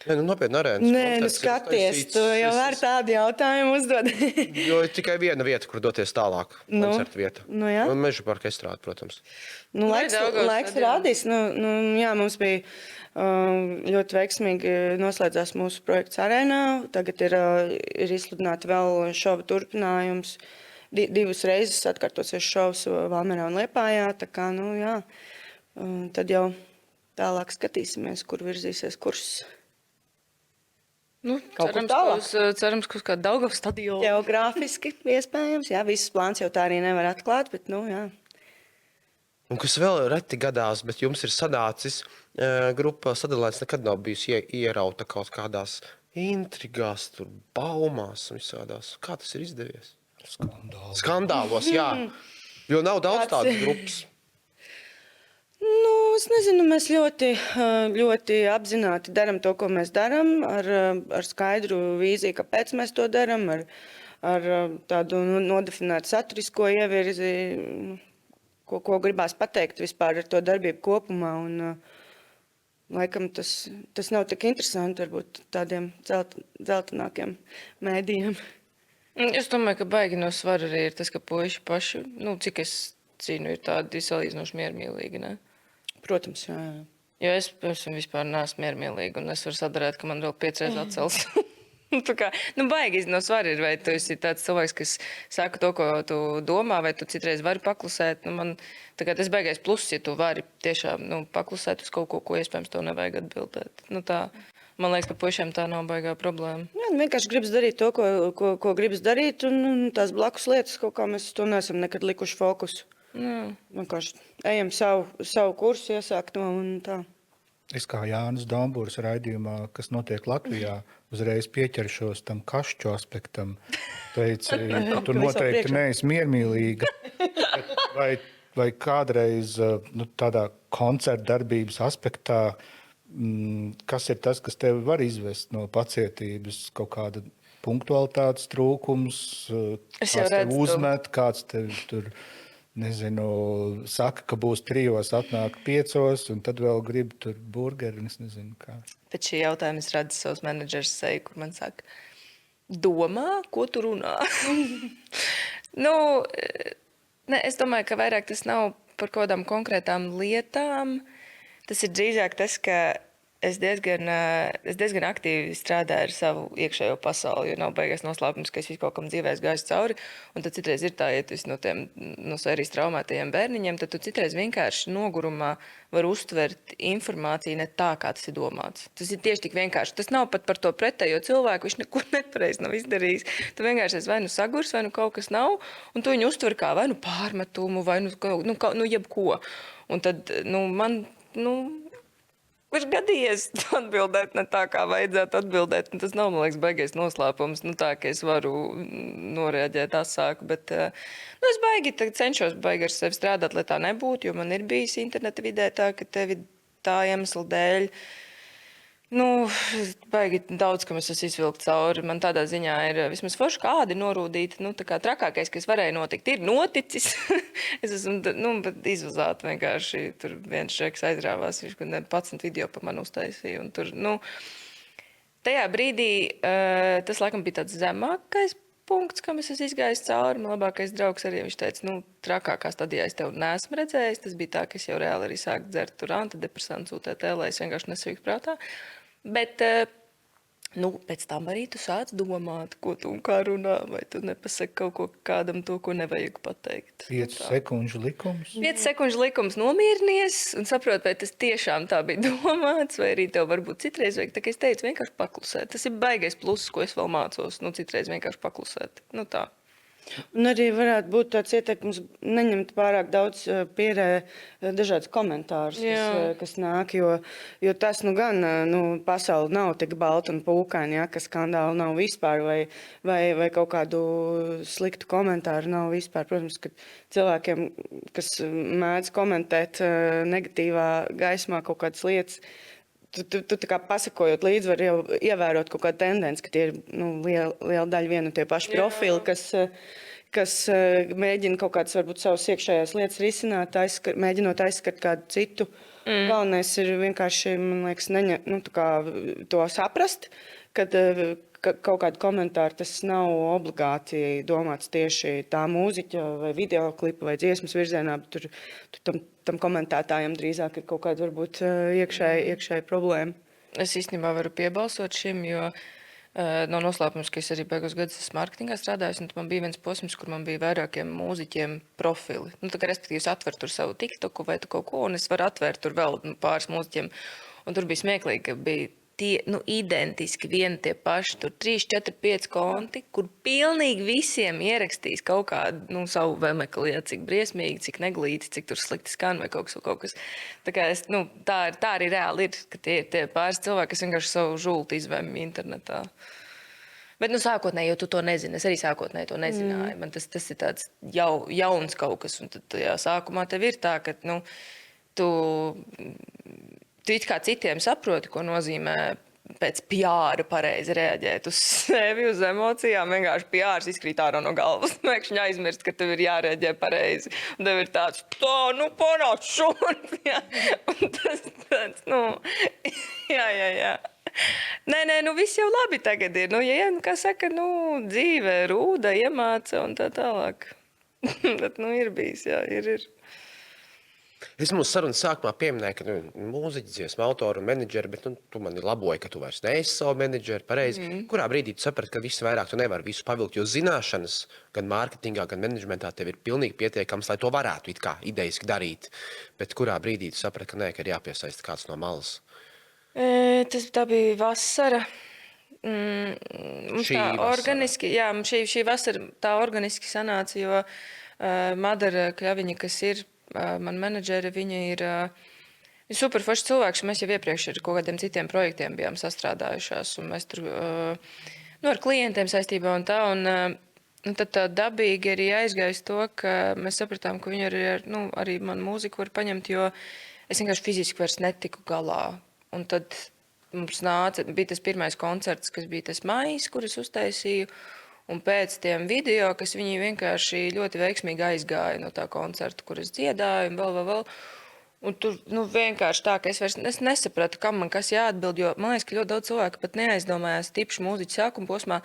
Nē, nopietni arēnas. Nē, skaties, tu jau var tādu jautājumu uzdod. Jo ir tikai viena vieta, kur doties tālāk. Koncerta vieta. Jā. Un Meža parka estrāde, protams. Laiks rādīs. Jā, mums bija ļoti veiksmīgi noslēdzās mūsu projekts arēnā. Tagad ir izsludināti vēl šova turpinājums. Divas reizes atkārtosies šovs Valmierā un Liepājā. Tā kā, jā. Tad jau tālāk skatīsimies, kur virzīsies kurss. Cerams, ka uz kādu Daugavas stadionu. Geogrāfiski iespējams, jā, visas plāns jau tā arī nevar atklāt, bet, jā. Un kas vēl reti gadās, bet jums ir sanācis, grupa Sadelaits nekad nav bijusi ierauta kaut kādās intrigās, tur baumās un visādās. Kā tas ir izdevies? Skandālos, jā. Jo nav daudz tādas grupas. Es nezinu, mēs ļoti apzināti darām to, ko mēs darām, ar skaidru vīziju, kāpēc mēs to darām, ar tādu nodefinētu saturisko ievirzi, ko gribās pateikt vispār ar to darbību kopumā. Un, laikam tas nav tik interesanti varbūt tādiem dzeltenākiem mēdījiem. Es domāju, ka baigi no svara arī ir tas, ka puiši paši, cik es zinu, ir tādi salīdzinoši miermīlīgi, ne? Protams, jā. Jo es vispār neesmu miermīlīga, un es varu sadarēt, ka man vēl 5 reizes atcels. Tā kā, baigi no svara ir, vai tu esi tāds cilvēks, kas saka to, ko tu domā, vai tu citreiz vari paklusēt. Tas baigais pluss, ja tu vari tiešām paklusēt uz kaut ko, ko iespējams tev nevajag atbildēt. Man liekas, ka puišiem tā nav baigā problēma. Jā, vienkārši gribas darīt to, ko gribas darīt, un tās blakus lietas, kaut kā mēs to neesam nekad likuši fokusu. Vienkārši ejam savu kursu, iesākt un tā. Es kā Jānis Dombūrs raidījumā, kas notiek Latvijā, uzreiz pieķeršos tam kašķu aspektam. Teici, ka tu noteikti neesi miermīlīga. Vai kādreiz tādā koncerta darbības aspektā, kas ir tas, kas tevi var izvest no pacietības, kaut kāda punktualitātes trūkums, kāds tevi uzmet, kāds tevi tur... Nezinu, saka, ka būs 3, atnāk 5, un tad vēl grib tur burgeri, un es nezinu kā. Pēc šī jautājuma es redzu savus menedžers seju, kur man saka, domā, ko tu runā? Es domāju, ka vairāk tas nav par kaut kādām konkrētām lietām. Tas ir drīzāk tas, ka es diezgan aktīvi strādāju ar savu iekšējo pasauli, jo nav beigās noslēpums, ka es visu kaut kam dzīvē gāju cauri. Un tad citreiz ir tā, ja tu esi no sērijas traumētajiem bērniņiem, tad tu citreiz vienkārši nogurumā var uztvert informāciju ne tā, kā tas ir domāts. Tas ir tieši tik vienkārši. Tas nav pat par to pretējo cilvēku, viņš neko nepareizi nav izdarījis. Tu vienkārši esi vai nu sagurs, vai nu kaut kas nav, un tu viņu uztver kā vai nu pārmetumu, vai nu jebko. Un tad, man ir gadījies atbildēt ne tā, kā vajadzētu atbildēt. Un tas nav, man liekas, baigais noslēpums. Tā, ka es varu noreaģēt asāk, bet es cenšos baigi ar sevi strādāt, lai tā nebūtu, jo man ir bijis interneta vidē tā, ka tevi tā iemesla dēļ baigi daudz, kam es esmu izvilkt cauri. Man tādā ziņā ir vismaz forši kādi norūdīti. Tā kā trakākais, kas varēja notikt, ir noticis. Es esmu izvazāta vienkārši. Tur viens šeks aizrāvās, viņš 11 video pa mani uztaisīja. Un tur, tajā brīdī tas laikam bija tāds zemākais punkts, kam es esmu izgājis cauri. Man labākais draugs arī, viņš teica, trakākā stadijā es tevi neesmu redzējis. Tas bija tā, ka es jau reāli arī sāku dzert tur antidepresantus UTT, lai es vienkārši nesvīku prātā. Bet pēc tam arī tu sāc domāt, ko tu un kā runā, vai tu nepasaki kaut ko kādam to, ko nevajag pateikt. 5 sekundžu likums. 5 sekundžu likums nomierinies un saprot, vai tas tiešām tā bija domāts, vai arī tev varbūt citreiz vajag. Tā kā es teicu, vienkārši paklusēt. Tas ir baigais pluss, ko es vēl mācos. Citreiz vienkārši paklusēt. Tā. Un arī varētu būt tāds ieteikums neņemt pārāk daudz pierē dažādus komentārus, kas nāk, jo tas gan pasauli nav tik balta un pūkaini, ka skandāli nav vispār vai kaut kādu sliktu komentāru nav vispār. Protams, ka cilvēkiem, kas mēdz komentēt negatīvā gaismā kaut kādas lietas, tu tā kā pasakojot līdzi, var jau ievērot kaut kādu tendenci, ka tie ir liela daļa vienu tie paši profili, kas mēģina kaut kādas varbūt savas iekšējās lietas risināt, mēģinot aizskart kādu citu. Galvenais ir vienkārši, man liekas, to saprast, kad kaut kādu komentāru tas nav obligāti domāts tieši tā mūziķa vai videoklipa vai dziesmas virzienā, bet tur tam komentētājam drīzāk ir kaut kāda varbūt iekšēja problēma. Es īstenībā varu piebalsot šim, jo nav noslēpums, ka es arī beigās gadus esmu mārketingā strādājis, un man bija viens posms, kur man bija vairākiem mūziķiem profili. Respektīvi, es atveru tur savu TikToku vai kaut ko, un es varu atvērt tur vēl pāris mūziķiem. Un tur bija smieklīgi, ka bija tie, identiski vieni tie paši, tur 3, 4, 5 konti, kur pilnīgi visiem ierakstīs kaut kādu, savu vemekli, cik briesmīgi, cik neglīti, cik tur slikti skan vai kaut kas. Tā kā tā arī reāli ir, ka tie ir tie pāris cilvēki, kas vienkārši savu žulti izvēmi internetā. Bet, sākotnēji, jo tu to nezini, es arī sākotnēji to nezināju. Man tas ir tāds jauns kaut kas, un tad sākumā tev ir tā, ka, tu it kā citiem saproti, ko nozīmē pēc PR pareizi reaģēt uz sevi, uz emocijām. Vienkārši PR izkrīt ārā no galvas. Mēkšņi aizmirst, ka tev ir jārēģē pareizi. Un tev ir tāds, panāc šurp. Un tas tāds, jā. Nē, viss jau labi tagad ir. Kā saka, dzīve, rūda, iemāca un tā tālāk. Bet, ir bijis, jā, ir. Es mūsu sarunas sākumā pieminēju, ka mūziķis, dziesmu autori un menedžeri, bet tu mani laboji, ka tu vairs neesi savu menedžeri, pareizi. Kurā brīdī tu saprati, ka viss vairāk tu nevari visu pavilkt, jo zināšanas gan mārketingā, gan menedžmentā tev ir pilnīgi pietiekams, lai to varētu it kā idejiski darīt. Bet kurā brīdī tu saprati, ka ir jāpiesaista kāds no malas? Tā bija vasara. Šī vasara tā organiski sanāca, jo Madara Kļaviņa, kas ir man menedžeri, viņa ir super foršs cilvēks. Mēs jau iepriekš ar kaut kādiem citiem projektiem bijām sastrādājušās, un mēs tur ar klientiem saistībā un tā. Un tad tā dabīgi arī aizgājis to, ka mēs sapratām, ka viņi arī man mūziku var paņemt, jo es vienkārši fiziski vairs netiku galā. Un tad mums bija tas pirmais koncerts, kas bija tas maijs, kur es uztaisīju. Un pēc tiem video, kas viņi vienkārši ļoti veiksmīgi aizgāja no tā koncerta, kur es dziedāju un vēl. Un tur vienkārši tā, ka es nesapratu, kam man kas jāatbild, jo man liekas, ka ļoti daudz cilvēku pat neaizdomājās tīpaši mūziķu sākuma posmā,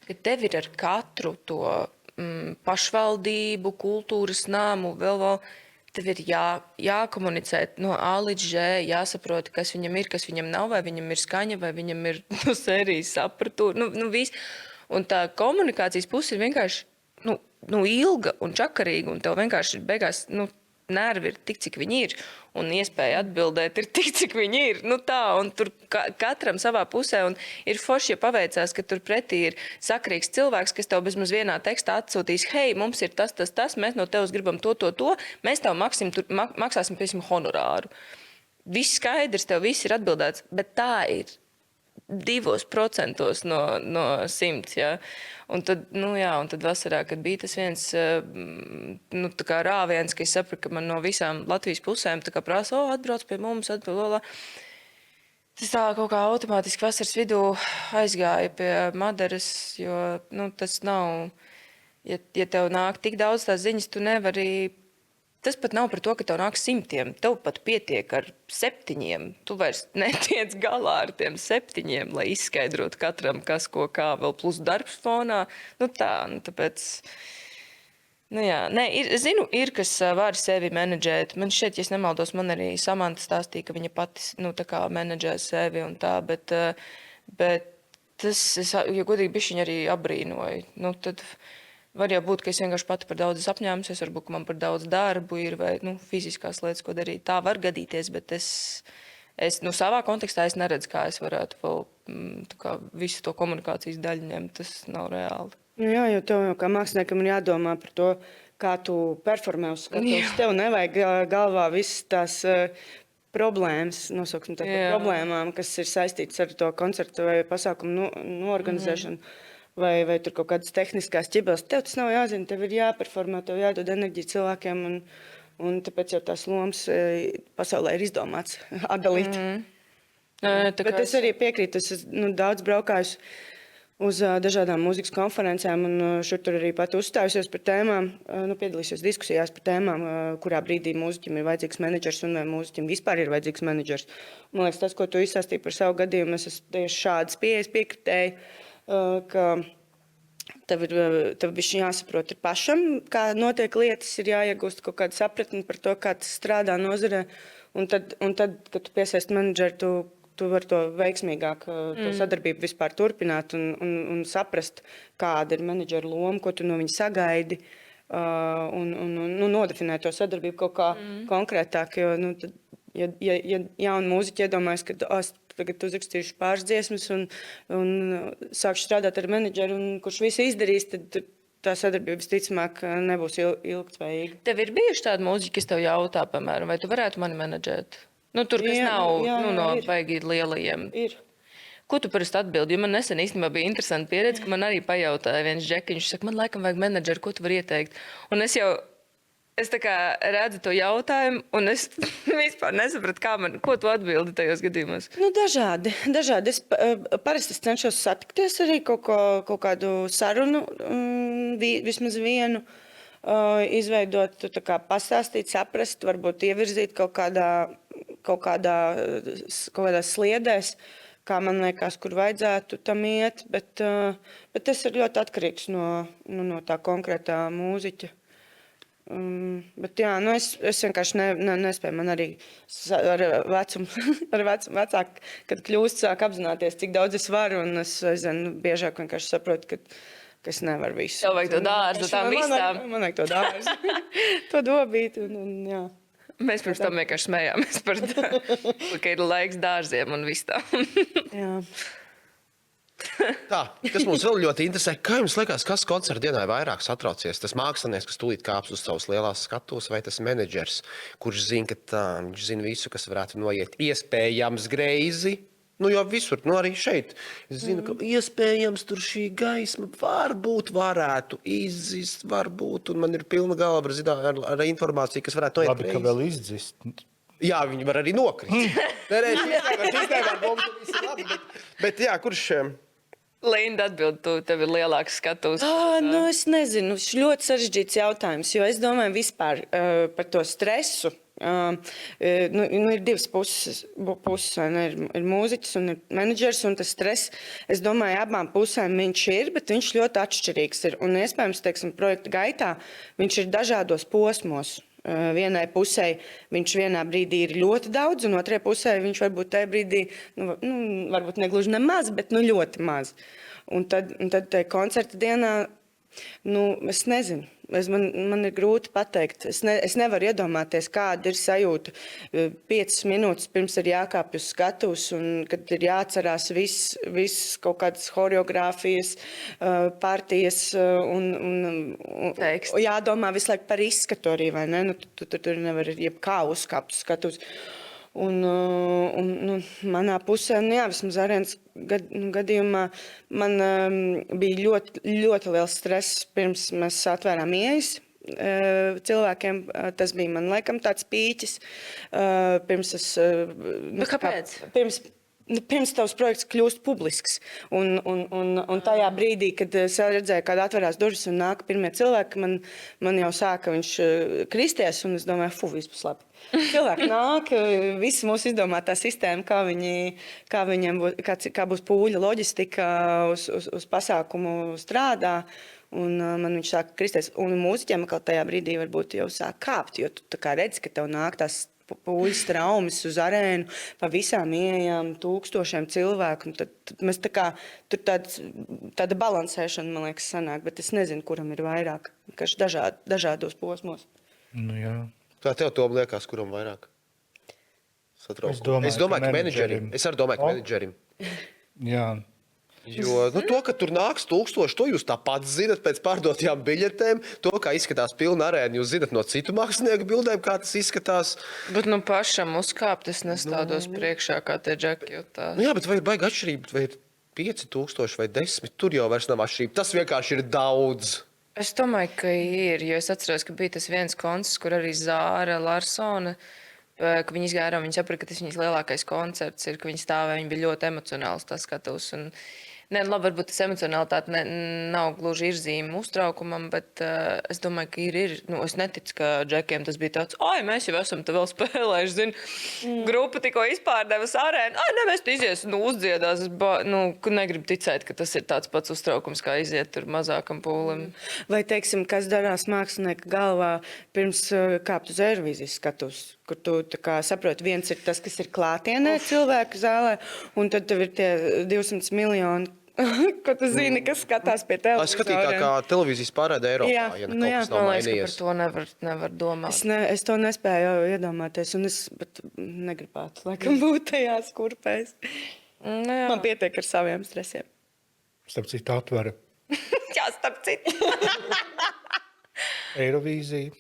ka tev ir ar katru to pašvaldību, kultūras namu, vēl tev ir jākomunicē no A līdz Ž, jāsaprot, kas viņam ir, kas viņam nav, vai viņam ir skaņa, vai viņam ir sērijas apratūra, viss. Un tā komunikācijas puse ir vienkārši ilga un čakarīga, un tev vienkārši beigās, nervi ir tik, cik viņi ir, un iespēja atbildēt ir tik, cik viņi ir. Tā, un tur katram savā pusē, un ir forši, ja paveicās, ka tur pretī ir sakrīgs cilvēks, kas tev bezmaz vienā tekstā atsūtīs, hei, mums ir tas, mēs no tevis gribam to, mēs tev maksāsim, piemēram, honorāru. Viss skaidrs, tev viss ir atbildēts, bet tā ir 2% no 100, ja. Un tad, un tad vasarā, kad bija tas viens tā kā rāviens, ka es sapratu, ka man no visām Latvijas pusēm tā kā prasa, atbrauc pie mums, Tas tā kaut kā automātiski vasaras vidū aizgāja pie Madaras, jo tas nav, ja tev nāk tik daudz tās ziņas, tu nevari. Tas pat nav par to, ka tev nāk 100. Tev pat pietiek ar 7. Tu vairs netiec galā ar tiem 7, lai izskaidrotu katram, kas ko kā, vēl plus darbs fonā. Tāpēc. Es zinu, ir, kas var sevi menedžēt. Man šeit, ja es nemaldos, man arī Samanta stāstīja, ka viņa pati, tā kā menedžē sevi un tā, bet tas, ja godīgi bišķiņ arī abrīnoju. Tad var jau būt, ka es vienkārši pati par daudz apņēmusies, varbūt, ka man par daudz darbu ir vai fiziskās lietas, ko darīt. Tā var gadīties, bet es savā kontekstā es neredzu, kā es varētu vēl visu to komunikācijas daļu ņemt. Tas nav reāli. Jā, jo tev kā māksliniekam ir jādomā par to, kā tu performē uz skatuves. Tev nevajag galvā visas tās problēmas, nosauksim tā par problēmām, kas ir saistītas ar to koncertu vai pasākumu noorganizēšanu. Vai tur kaut kādas tehniskās ķibeles. Tev tas nav jāzina, tev ir jāperformē, tev jādod enerģiju cilvēkiem, un tāpēc jau tās lomas pasaulē ir izdomāts atdalīt. Bet es arī piekrītu, es daudz braukājusi uz dažādām mūzikas konferencēm, un šur tur arī pat uzstājusies par tēmām, piedalīsies diskusijās par tēmām, kurā brīdī mūziķim ir vajadzīgs menedžers un vai mūziķim vispār ir vajadzīgs menedžers. Man liekas, tas, ko tu izstāstīji par savu gadījumu, es esmu tieši šādas pieejas piekritēju, ka tev bišķi jāsaprot ir pašam, kā notiek lietas, ir jāiegūst kaut kāda sapratni par to, kā tas strādā nozarē, un tad, kad tu piesaisti menedžeri, tu vari to veiksmīgāk, to sadarbību vispār turpināt un saprast, kāda ir menedžera loma, ko tu no viņa sagaidi, un nodefinēt to sadarbību kaut kā konkrētāk, jo, ja jauni mūziķi iedomājas, ka tagad uzrakstījuši pāris dziesmas un sākšu strādāt ar menedžeru, kurš visu izdarīs, tad tā sadarbība visticamāk nebūs ilgtspējīga. Tev ir bijuši tādi mūziķi, kas tev jautā, piemēram, vai tu varētu mani menedžēt? Tur, kas nav no baigi lielajiem. Ir. Ko tu parasti atbildi? Jo man nesen īstenībā bija interesanta pieredze, ka man arī pajautāja viens džekiņš, saka, man laikam vajag menedžeru, ko tu vari ieteikt? Un es tā kā redzu to jautājumu, un es vispār nesapratu, ko tu atbildi tajos gadījumos. Dažādi. Es parasti cenšos satikties arī kaut kādu sarunu, vismaz vienu, izveidot, tā kā pastāstīt, saprast, varbūt ievirzīt kaut kādās sliedēs, kā man liekas, kur vajadzētu tam iet, bet tas ir ļoti atkarīgs no tā konkrētā mūziķa. Bet jā, es vienkārši nespēju, man arī ar vecāku, kad kļūst, sāk apzināties, cik daudz es varu, un es biežāk vienkārši saprotu, ka es nevaru visu. Tev vajag to dārzu, tām vistām. Man vajag to dārzu, to dobīt, un jā. Mēs pirms tam vienkārši smējāmies par tā, ka ir laiks dārziem un vistām. Jā. Tā, kas mums vēl ļoti interesē, kā jums liekas, kas koncerta dienā vairāk satraucies? Tas mākslinieks, kas tūlīt kāps uz savas lielās skatuves, vai tas menedžers, kurš zina, ka viņš zina visu, kas varētu noiet iespējams greizi? Jo visur, arī šeit. Es zinu, ka iespējams tur šī gaisma varētu izzist, varbūt, un man ir pilna galva ar informāciju, kas varētu noiet greizi. Labi, ka vēl izzist. Jā, viņi var arī nokrist. Bet jā, kurš... Linda atbild, tev ir lielāks skatuves. Es nezinu, šis ļoti sarežģīts jautājums, jo es domāju vispār par to stresu. Ir divas puses, ir mūziķis un ir menedžers, un tas stress, es domāju, abām pusēm viņš ir, bet viņš ļoti atšķirīgs ir. Un iespējams, teiksim, projekta gaitā viņš ir dažādos posmos. vienai pusē viņš vienā brīdī ir ļoti daudz, un otrajā pusē viņš varbūt tajā brīdī, varbūt negluži nemaz, bet ļoti maz. Un tad tajā koncerta dienā, es nezinu. Man ir grūti pateikt. Es nevaru iedomāties, kāda ir sajūta 5 minūtes pirms ir jākāpj uz skatuves, un kad ir jāatcerās viss kaut kādas choreogrāfijas, partijas un jādomā visu laiku par izskatu arī, vai ne? Tur nevar jebkā uzkāpt uz skatuves. Un manā pusē, vismaz arēnas gadījumā, man bija ļoti, ļoti liels stress pirms mēs atvērām ieejas cilvēkiem. Tas bija man laikam tāds pīķis. Kāpēc? Pirms tavs projekts kļūst publisks. Un tajā brīdī, kad es redzēju, kad atverās durvis un nāk pirmie cilvēki, man jau sāka viņš kristies, un es domāju, vispār labi. Cilvēki nāk, visi mūsu izdomātā sistēma, kā būs pūļa loģistika uz pasākumu strādā. Un man viņš sāka kristies. Un mūziķiem atkal tajā brīdī varbūt jau sāk kāpt, jo tu tā kā redzi, ka tev nāk tās pūļas traumas uz arēnu, pa visām ieejām, 1000 cilvēku. Tad mēs tā kā, tur tāda balansēšana, man liekas, sanāk, bet es nezinu, kuram ir vairāk, kas dažādos posmos. Jā. Tā tev to liekas, kuram vairāk? Es domāju, ka menedžerim. Es arī domāju, ka menedžerim. Jā. Jo to, ka tur nāks 1000, to jūs tāpat zinat pēc pārdotajām biļetēm, to, kā izskatās pilna arēna, jūs zinat no citu mākslinieku bildēm, kā tas izskatās. Bet pašam uzkāpt es nestādos priekšā, kā tie džeki jutās. Jā, bet vai ir baigi atšķirība, vai ir 5000 vai 10, tur jau vairs nav atšķirība. Tas vienkārši ir daudz. Es domāju, ka ir, jo es atceros, ka bija tas viens koncerts, kur arī Zāra Larsone, ka viņi izgāja ārā, viņi saprata, ka tas viņas lielākais koncerts ir, ka viņi stāvēja, viņi bija ļoti emocionāls tas skatuvs. Labi, varbūt tas emocionalitāte nav gluži zīme uztraukumam, bet es domāju, ka ir. Es neticu, ka džekiem tas bija tāds, mēs jau esam te vēl spēlējuši, grupa tikko izpārdevas arēnu, mēs te izies, uzdziedās. Es negribu ticēt, ka tas ir tāds pats uztraukums, kā iziet tur mazākam pūlim. Vai, teiksim, kas darās mākslinieka galvā pirms kāpt uz Eirovīzijas skatuves, kur tu saproti, viens ir tas, kas ir klātienē cilvēku zālē, un tad tev ir tie 200 miljoni, ko tu zini, kas skatās pie televizora. Es skatīju tā kā televīzijas pārēdē Eiropā, ja kaut kas nav mainījies. Par to nevar domāt. Es to nespēju iedomāties, un es negribētu, laikam, būt tajās kurpēs. Man pietiek ar saviem stresiem. Starp citu atvera Jā, starp citu. Eirovīzija.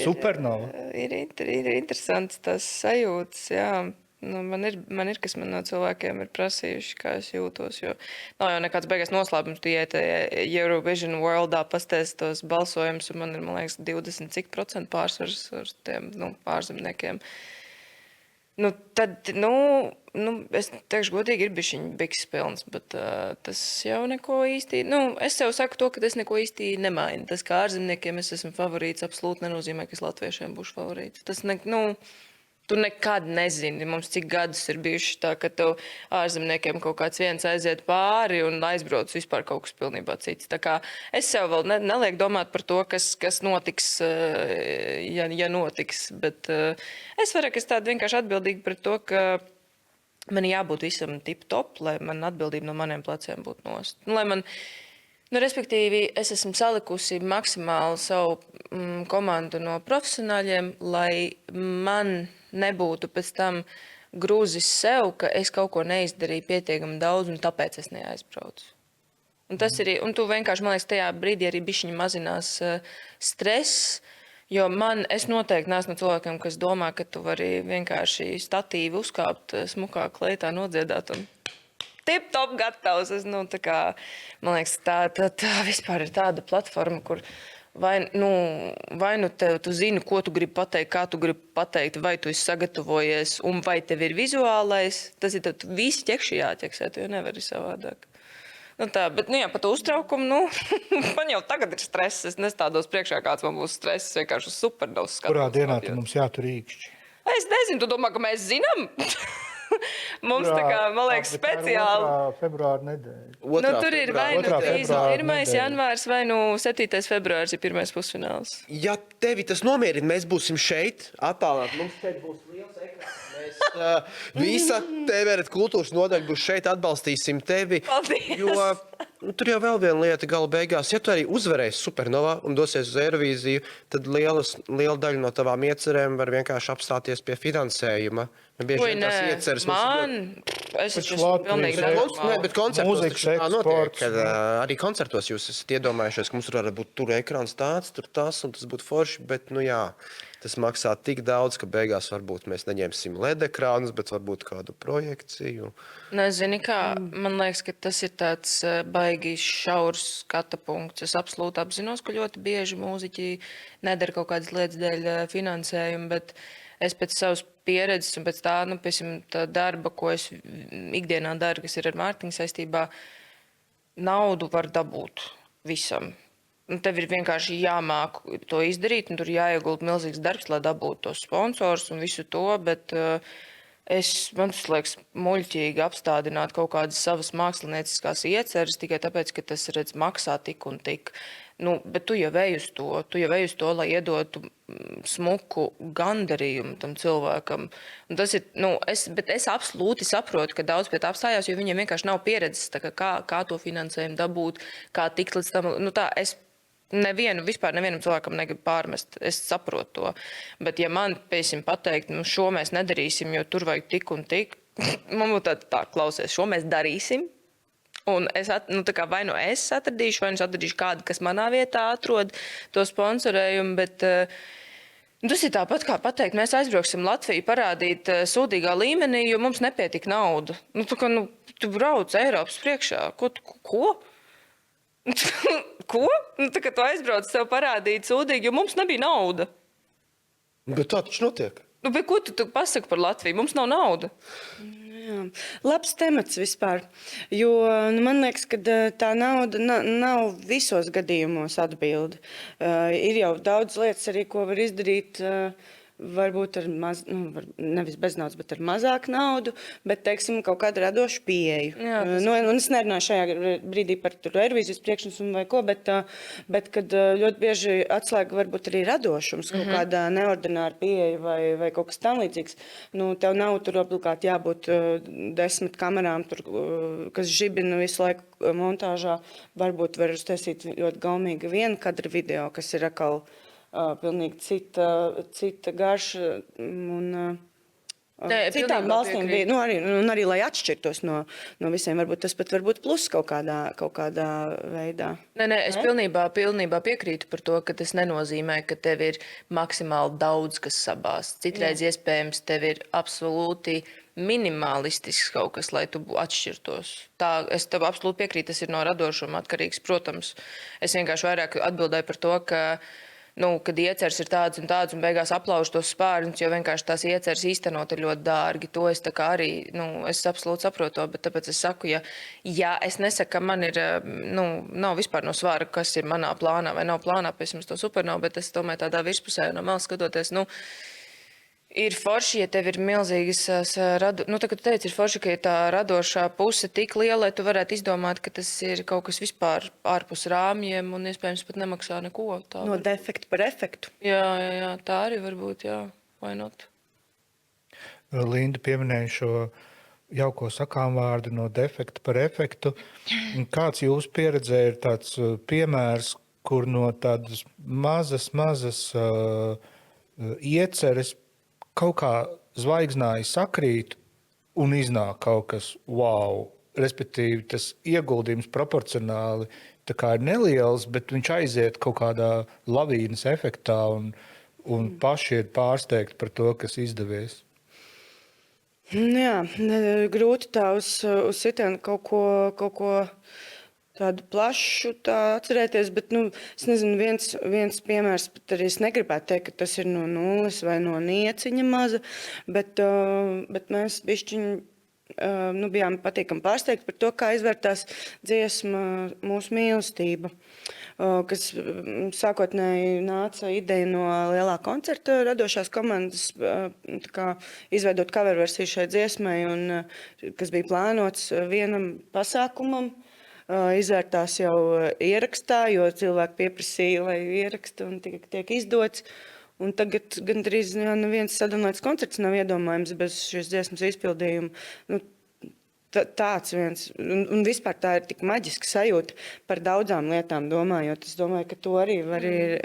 Supernova. Ir interesants tas sajūtas, jā. Man ir, kas man no cilvēkiem ir prasījuši, kā es jūtos, jo nav jau nekāds beigās noslēpums, tu iet Eurovision Worldā pasties tos balsojumus, un man ir, man liekas, 20% pārsvars ar tiem ārzemniekiem. Es teikšu godīgi, ir bišķiņ biks pilns, bet tas jau neko īsti, es sev saku to, ka tas neko īsti nemaina. Tas, kā ārzemniekiem es esmu favorīts, absolūti nenozīmē, ka es latviešiem būšu favorīts. Tas tu nekad nezini, mums cik gadus ir bijuši tā, ka tev ārzemniekiem kaut kāds viens aiziet pāri un aizbrauc vispār kaut kas pilnībā cits. Tā kā es sev vēl nelieku domāt par to, kas notiks, ja notiks, bet es varu, ka es tādu vienkārši atbildīgi par to, ka man jābūt visam tip-top, lai man atbildība no maniem pleciem būtu nost. Lai man, respektīvi, es esmu salikusi maksimāli savu komandu no profesionāļiem, lai man nebūtu pēc tam grūzis sev, ka es kaut ko neizdarīju pietiekami daudz, un tāpēc es neaizbraucu. Un tas ir, un tu vienkārši, man liekas, tajā brīdī arī bišķiņi mazinās stress, jo es noteikti neesmu no cilvēkiem, kas domā, ka tu vari vienkārši statīvi uzkāpt smukā kleitā nodziedāt un tip-top gatavs. Man liekas, tā vispār ir tāda platforma, kur vai tu zini, ko tu gribi pateikt, kā tu gribi pateikt, vai tu esi sagatavojies, un vai tev ir vizuālais. Tas ir tad visi ķekši jāķeksē, tu jau nevari savādāk. Bet, par to uztraukumu, man jau tagad ir stress. Es nestādos priekšā, kāds man būs stress, vienkārši uz supernovas skatos. Kurā dienā tu mums jātur īkšķi? Es nezinu, tu domā, ka mēs zinām? Mums tā kā, man liekas, Bet tā ir speciāli. 2. februāra nedēļa. Nu, tur ir vai nu 2. 1. februāra janvārs, vai nu 7. februārs ir pirmais pusfināls. Ja tevi tas nomierina, mēs būsim šeit, attālināti. Mums šeit būs liels ekrāns. Mēs visa TVRT kultūras nodaļa būs šeit, atbalstīsim tevi. Paldies! Jo tur jau vēl viena lieta gala beigās. Ja tu arī uzvarēsi Supernovā un dosies uz Eirovīziju, tad liela daļa no tavām iecerēm var vienkārši apstāties pie finansējuma. Bieži vien tās ieceres Es Taču esmu pilnīgi Latvijas Nē, bet koncertos Mūzikas taču tā notiek, eksports, kad arī koncertos jūs esat iedomājušies, ka mums tur varētu būt tur ekrāns tāds, tur tas, un tas būtu forši, bet, nu jā, tas maksā tik daudz, ka beigās varbūt mēs neņemsim LED ekrānus, bet varbūt kādu projekciju. Nezini kā, man liekas, ka tas ir tāds baigi šaurs skata punkts. Es absolūti apzinos, ka ļoti bieži mūziķi nedara kaut kādas lietas dēļ finansējumu, bet es pēc savas pieredzes un pēc tā, nu, piemēram, tā darba, ko es ikdienā daru, kas ir ar mārketingu saistībā, naudu var dabūt visam. Un tev ir vienkārši jāmāk to izdarīt, un tur jāiegulda milzīgs darbs, lai dabūtu tos sponsors un visu to, bet man tas liekas muļķīgi apstādināt kaut kādas savas mākslinieciskās ieceres tikai tāpēc, ka tas, redz, maksā tik un tik. Nu, bet tu jau ej uz to, lai iedotu smuku gandarījumu tam cilvēkam. Un tas ir, bet es absolūti saprotu, ka daudz pie tā apstājās, jo viņiem vienkārši nav pieredzes, kā to finansējumu dabūt, kā tikt līdz tam. Es vispār nevienam cilvēkam negribu pārmest. Es saprotu to. Bet ja man, piemēram, pateikt, šo mēs nedarīsim, jo tur vajag tik un tik, man būtu tā klausies, šo mēs darīsim. Un vai nu es atradīšu, vai nu es atradīšu kādu, kas manā vietā atrod to sponsorējumu, bet tas ir tāpat kā pateikt, mēs aizbrauksim Latviju parādīt sūdīgā līmenī, jo mums nepietika nauda. Tu brauc Eiropas priekšā. Ko? Ko? Tu aizbrauc sev parādīt sūdīgi, jo mums nebija nauda. Bet tā taču notiek. Bet ko tu pasaki par Latviju? Mums nav nauda. Jā. Labs temats vispār, jo man liekas, ka tā nauda nav visos gadījumos atbilde. Ir jau daudz lietas arī, ko var izdarīt, varbūt ar nevis bez naudas, bet ar mazāk naudu, bet, teiksim, kaut kādu radošu pieeju. Jā, Un es nerunāju šajā brīdī par Eirovīzijas priekšnesumu vai ko, bet kad ļoti bieži atslēga varbūt arī radošums, kaut kādā neordināra pieeja vai kaut kas tam līdzīgs. Tev nav tur obligāti jābūt 10 kamerām, kas žibina visu laiku montāžā. Varbūt var uztaisīt ļoti gaumīgu vienu kadra video, kas ir atkal pilnīgi cita garša un citām valstīm bija, arī lai atšķirtos no visiem, varbūt tas pat var būt plus kaut kādā veidā. Nē, es pilnībā piekrītu par to, ka tas nenozīmē, ka tev ir maksimāli daudz, kas sabāst. Citreiz iespējams tev ir absolūti minimalistisks kaut kas, lai tu atšķirtos. Es tev absolūti piekrītu, tas ir no radošuma atkarīgs, protams. Es vienkārši vairāk atbildēju par to, ka kad ieceres ir tāds un tāds un beigās aplauž tos spārņus, jo vienkārši tās ieceres īstenot ir ļoti dārgi. To es tā kā arī, es absolūti saprotu to, bet tāpēc es saku, ja es nesaku, ka man ir, nav vispār no svāra, kas ir manā plānā vai nav plānā, pēc mums to Supernovu, bet es tomēr tādā virspusē no malas skatoties, ir forši, ja tev ir milzīgas, tā kā tu teici, ir forši, ka ir tā radošā puse tik liela, lai tu varētu izdomāt, ka tas ir kaut kas vispār ārpus rāmjiem un iespējams pat nemaksā neko. No defekta par efektu. Jā, tā arī var būt, jā. Why not? Linda pieminēja šo jauko sakām vārdu no defekta par efektu. Kāds jūsu pieredzē ir tāds piemērs, kur no tādas mazas ieceres kaut kā zvaigznāji sakrīt un iznāk kaut kas wow. Respektīvi, tas ieguldījums proporcionāli tā kā ir neliels, bet viņš aiziet kaut kādā lavīnas efektā un paši ir pārsteigti par to, kas izdevies. Jā, grūti tā uz sitienu kaut ko tādu plašu atcerēties, bet, es nezinu, viens piemērs, pat arī es negribētu teikt, ka tas ir no nulles vai no nieciņa maza, bet mēs bišķiņi bijām patīkami pārsteigti par to, kā izvērtās dziesma Mūsu mīlestība. kas sākotnēji nāca ideja no lielā koncerta radošās komandas, tā kā izveidot coverversiju šai dziesmai, un kas bija plānots vienam pasākumam. Izvērtās jau ierakstā, jo cilvēki pieprasīja, lai ieraksta un tiek izdots. Un tagad gandrīz neviens sadalīts koncerts nav iedomājams bez šīs dziesmas izpildījuma. Nu, tāds viens, un vispār tā ir tik maģiska sajūta par daudzām lietām domājot. Es domāju, ka tu arī vari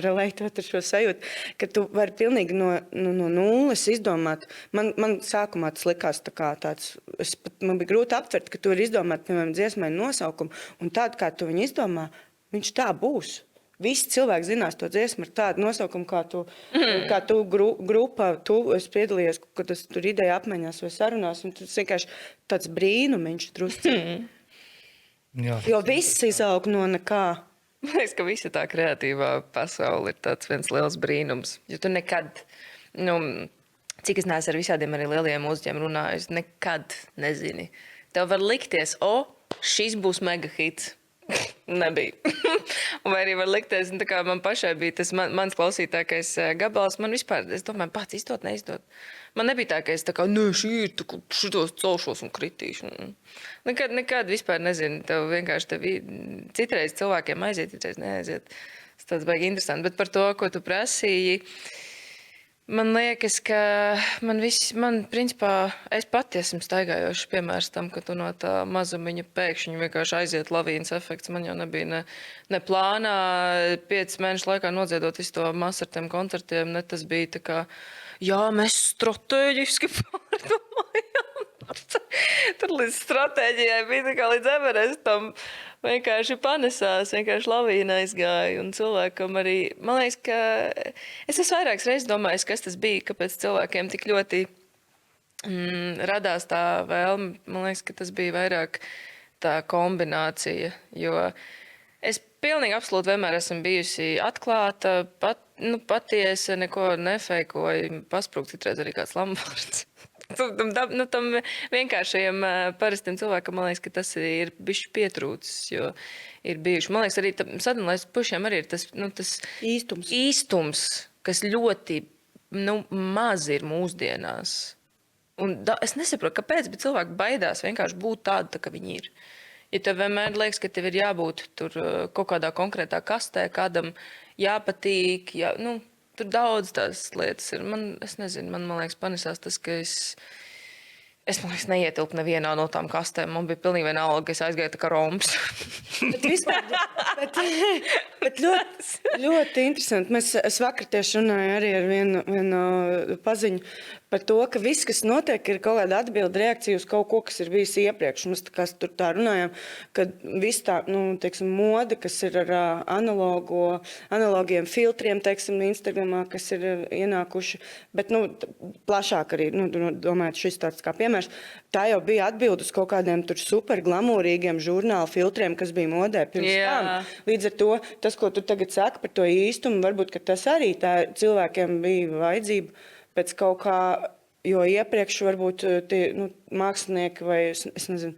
relētot ar šo sajūtu, ka tu vari pilnīgi no nulles izdomāt. Man sākumā tas likās tā kā tāds, man bija grūti aptvert, ka tu vari izdomāt, piemēram, dziesmai nosaukumu, un tādu, kā tu viņu izdomā, viņš tā būs. Visi cilvēki zinās to dziesmu ar tādu nosaukumu, kā tu grupā, es piedalījies, kad es tur ideja apmaiņās vai sarunās, un tas vienkārši tāds brīnumiņš drusci. Jo viss izaug no nekā. Man liekas, ka visa tā kreatīvā pasaule ir tāds viens liels brīnums. Jo tu nekad, cik es neesmu ar visādiem arī lielajiem mūziķiem runājis, nekad nezini. Tev var likties, šis būs mega hits. Nebija. Vai arī var likties, tā kā man pašai bija tas mans klausītākais gabals, man vispār, es domāju, pats izdot, neizdot. Man nebija tā, ka es tā kā, šī ir, šitos celšos un kritīšu. Nekad vispār nezinu, tev vienkārši citreiz cilvēkiem aiziet, citreiz neaiziet. Tas tāds baigi interesanti, bet par to, ko tu prasīji, man liekas, ka man principā, es pati esmu staigājošs piemērs tam, ka tu no tā mazumiņa pēkšņi vienkārši aiziet lavīnas efekts. Man jau nebija ne plānā 5 mēnešu laikā nodziedot visu to masu ar tiem koncertiem, ne tas bija tā kā, mēs stratēģiski pārdomājam. Tur līdz stratēģijai bija tā kā līdz Everestam. Vienkārši panesās, vienkārši lavīna aizgāja, un cilvēkam arī, man liekas, ka es esmu vairākas reizes domājis, kas tas bija, kāpēc cilvēkiem tik ļoti radās tā vēlme. Man liekas, ka tas bija vairāk tā kombinācija, jo es pilnīgi absolūti vienmēr esmu bijusi atklāta, patiesa, neko nefeikoju, pasprūkt citreiz arī kāds lamvārds. Tam vienkāršajam parastiem cilvēkam, man liekas, ka tas ir bišķi pietrūcis, jo ir bijuši. Man liekas, arī sadalīts pušiem arī ir tas īstums, kas ļoti maz ir mūsdienās. Un es nesaprotu, kāpēc, bet cilvēki baidās vienkārši būt tādi, kā viņi ir. Ja tev vienmēr liekas, ka tev ir jābūt tur kaut kādā konkrētā kastē, kādam jāpatīk, tur daudz tās lietas ir. Es nezinu, man liekas, panesās tas, ka es man liekas, neietilpu nevienā no tām kastēm. Man bija pilnīgi vienalga, ka es aizgāju tā kā roms. Bet ļoti interesanti. Es vakar tieši runāju arī ar vienu paziņu par to, ka viss, kas notiek, ir kaut kāda atbilde reakcija uz kaut ko, kas ir bijis iepriekš. Mēs tur tā runājam, ka viss tā, teiksim, mode, kas ir ar analogiem filtriem, teiksim, Instagramā, kas ir ienākuši, bet, plašāk arī, domājot, šis tāds kā piemērs, tā jau bija atbilde uz kaut kādiem tur super glamūrīgiem žurnāla filtriem, kas bija modē pirms tam. Līdz ar to, tas, ko tu tagad saki par to īstumu, varbūt, ka tas arī tā cilvēkiem bija vajadzība pēc kaut kā, jo iepriekš varbūt tie mākslinieki vai, es nezinu,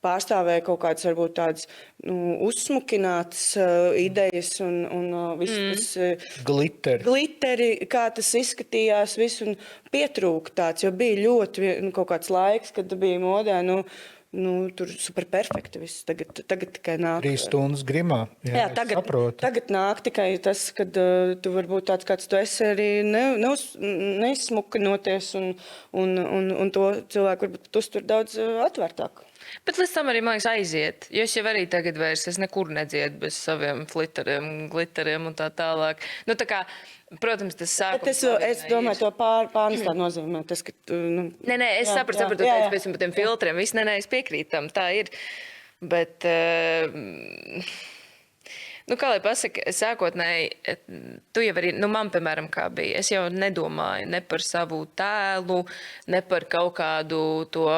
pārstāvēja kaut kādas varbūt tādas uzsmukinātas idejas un viss tas gliteri, kā tas izskatījās, viss un pietrūka tāds, jo bija ļoti kaut kāds laiks, kad bija modē, tur super perfekti viss. Tagad tikai nāk. 3 stundas grimā. Jā, tagad nāk tikai tas, kad tu varbūt tāds, kāds tu esi arī neizsmukinoties un to cilvēku varbūt uztur daudz atvērtāk. Bet līdz tam arī, man liekas, aiziet. Jo es jau arī tagad vairs nekur nedziedu bez saviem flitteriem, glitteriem un tā tālāk. Tā kā, protams, tas sākums. Es domāju, to pārnestā nozīmē. Tas, ka tu, Nē, es sapratu, teicu pēc tiem filtriem. Viss, nē, es piekrītu tam, tā ir. Bet, kā lai pasaka, sākotnēji, tu jau arī, man, piemēram, kā bija, es jau nedomāju ne par savu tēlu, ne par kaut kādu to,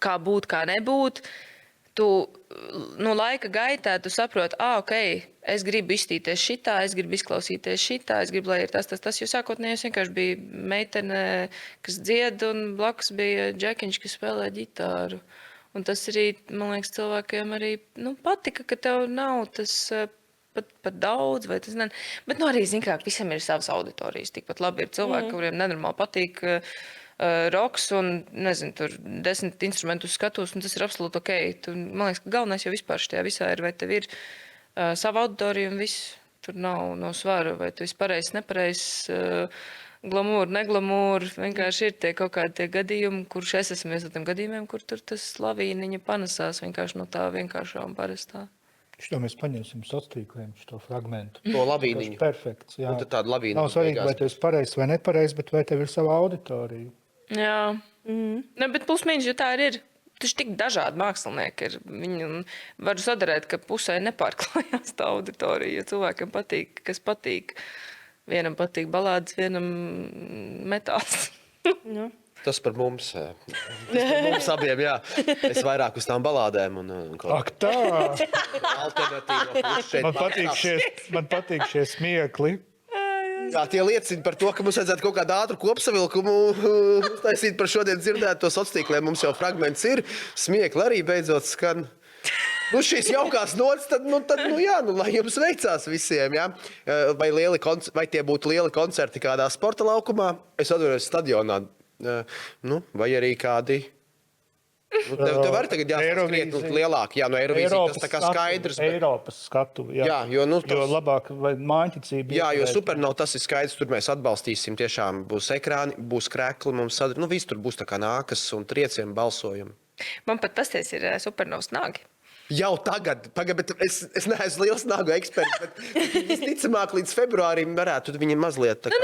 kā būt, kā nebūt. Tu laika gaitā tu saproti, ok, es gribu izstīties šitā, es gribu izklausīties šitā, es gribu, lai ir tas. Jo sākotnēji es vienkārši biju meitene, kas dzied, un blakus bija džekiņš, kas spēlē ģitāru. Un tas arī, man liekas, cilvēkiem arī patika, ka tev nav tas pat par daudz, vai tas ne. Bet arī, zin kā, visam ir savas auditorijas. Tikpat labi ir cilvēki, kuriem nenormāli patīk roks un, nezinu, tur 10 instrumentus skatos, un tas ir absolūti ok. Man liekas, ka galvenais jau vispār šajā visā ir, vai tev ir sava auditorija un viss. Tur nav svara, vai tu esi pareizs, nepareizs, glamūri, neglamūri. Vienkārši ir tie kaut kādi tie gadījumi, kurš es esmu viens no tiem gadījumiem, kur tur tas lavīniņa panesās vienkārši no tā vienkāršā un parastā. Šo mēs paņemsim sociālīklējumu, šo fragmentu. To lavīniņu. Perfekts, jā. Un tad tāda lavīniņa. Nav svarīgi, vai tu esi pareizs vai nepareizs, bet vai tev ir sava auditorija. Jā. Ne, bet plus-mīnus, jo tā ir. Taču tik dažādi mākslinieki ir. Viņi var sadarēt, ka pusē nepārklājās tā auditorija, jo cilvēkiem patīk, kas patīk. Vienam patīk balādes, vienam metāls. Tas par mums. Mums abiem, jā. Es vairāk uz tām balādēm un Ak tā! alternatīvo. Man patīk šie smiekli. Jā, tie liecina par to, ka mums vajadzētu kaut kādu ātru kopsavilkumu uztaisīt par šodien dzirdēto sociālīklē. Mums jau fragments ir, smiekli arī beidzot skan. Šīs jaukās nots, tad lai jums veicās visiem, jā. Vai tie būtu lieli koncerti kādā sporta laukumā, es atveros stadionā, vai arī kādi. Tev var tagad jāsaka krietni lielāk, jā, no Eirovīzija, tas tā kā skaidrs. Eiropas skatu, jā. Jā, jo labāk vai māņticība. Jā, jo Supernova tas ir skaidrs, tur mēs atbalstīsim, tiešām būs ekrāni, būs krekli, mums viss tur būs tā kā nākas un triecieni balsojumi. Man pat pasties ir Supernovas nāgi. Jau tagad, bet es neesmu liels nāgu eksperts, bet visticamāk līdz februārim varētu viņi mazliet tā kā...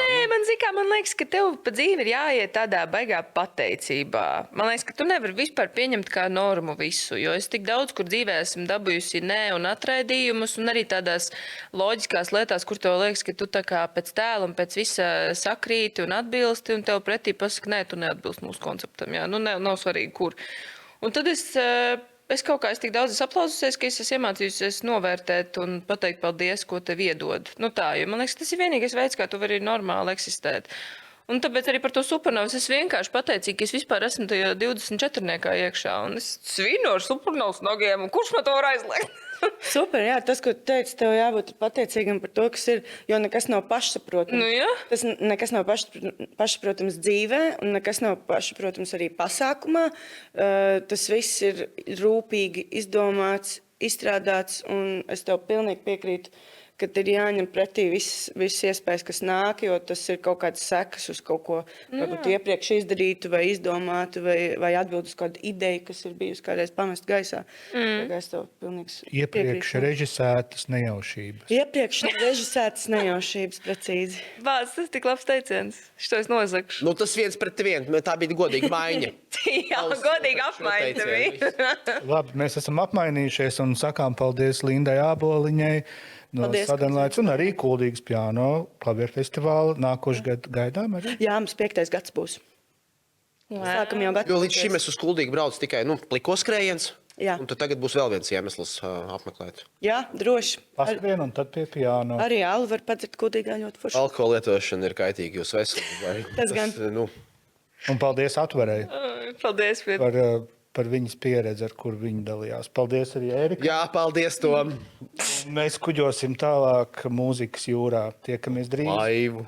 Man liekas, ka tev pa dzīvi ir jāiet tādā baigā pateicībā. Man liekas, ka tu nevari vispār pieņemt kā normu visu, jo es tik daudz, kur dzīvē esmu dabūjusi nē un atraidījumus, un arī tādās loģiskās lietās, kur tev liekas, ka tu tā kā pēc tēla un pēc visa sakrīti un atbilsti, un tev pretī pasaka, nē, tu neatbilst mūsu konceptam, jā, nav svarīgi, kur. Un tad es kaut kā tik daudz aplaususies, ka es esmu iemācījusies novērtēt un pateikt paldies, ko tev iedod. Tā, jo man liekas, tas ir vienīgais veids, kā tu vari normāli eksistēt. Un tāpēc arī par to Supernovas es vienkārši pateicīju, ka es vispār esmu tajā 24-niekā iekšā, un es svinu ar Supernovas nogiem, un kurš man to var aizliegt? Super, jā, tas, ko tu teici, tev jābūt pateicīgam par to, kas ir, jo nekas nav pašsaprotams. Jā. Tas nekas nav pašsaprotams dzīvē, un nekas nav pašsaprotams arī pasākumā. Tas viss ir rūpīgi izdomāts, izstrādāts, un es tev pilnīgi piekrītu, ka ir jāņem pretī viss iespējas, kas nāk, jo tas ir kaut kāds sekas uz kaut ko, varbūt iepriekš izdarītu vai izdomātu, vai atbild uz kādu ideju, kas ir bijusi kādreiz pamest gaisā. Es tev pilnīgi Iepriekš režisētas nejaušības. Iepriekš režisētas nejaušības, precīzi. Vārds, tas tik labs teiciens. Šito es nozakšu. Tas 1-1, tā bija godīga maiņa. Jā, godīgi apmaiņa tev bija. Labi, mēs esam apmainījušies un sakām paldies Lindai Āboliņai no Sadenlaids un arī Kuldīgas piano klavieru festivāla. Nākošu gadu gaidām arī? Jā, mums 5. gads būs. Sākam jau gatavoties. Jo līdz šim es uz Kuldīgu braucu tikai pliko skrējiens. Jā. Un tad tagad būs vēl viens iemesls apmeklēt. Jā, droši. Paskrien un tad pie piano. Arī Alva var padzert Kuldīgā ļoti forši. Alkohola lietošana ir kaitīga jūsu veselībai. Tas gan. Un paldies Atverei Paldies, par viņas pieredzi, ar kur viņa dalījās. Paldies arī Ērika. Jā, paldies Tom. Mēs kuģosim tālāk mūzikas jūrā. Tiekamies drīz. Laivu.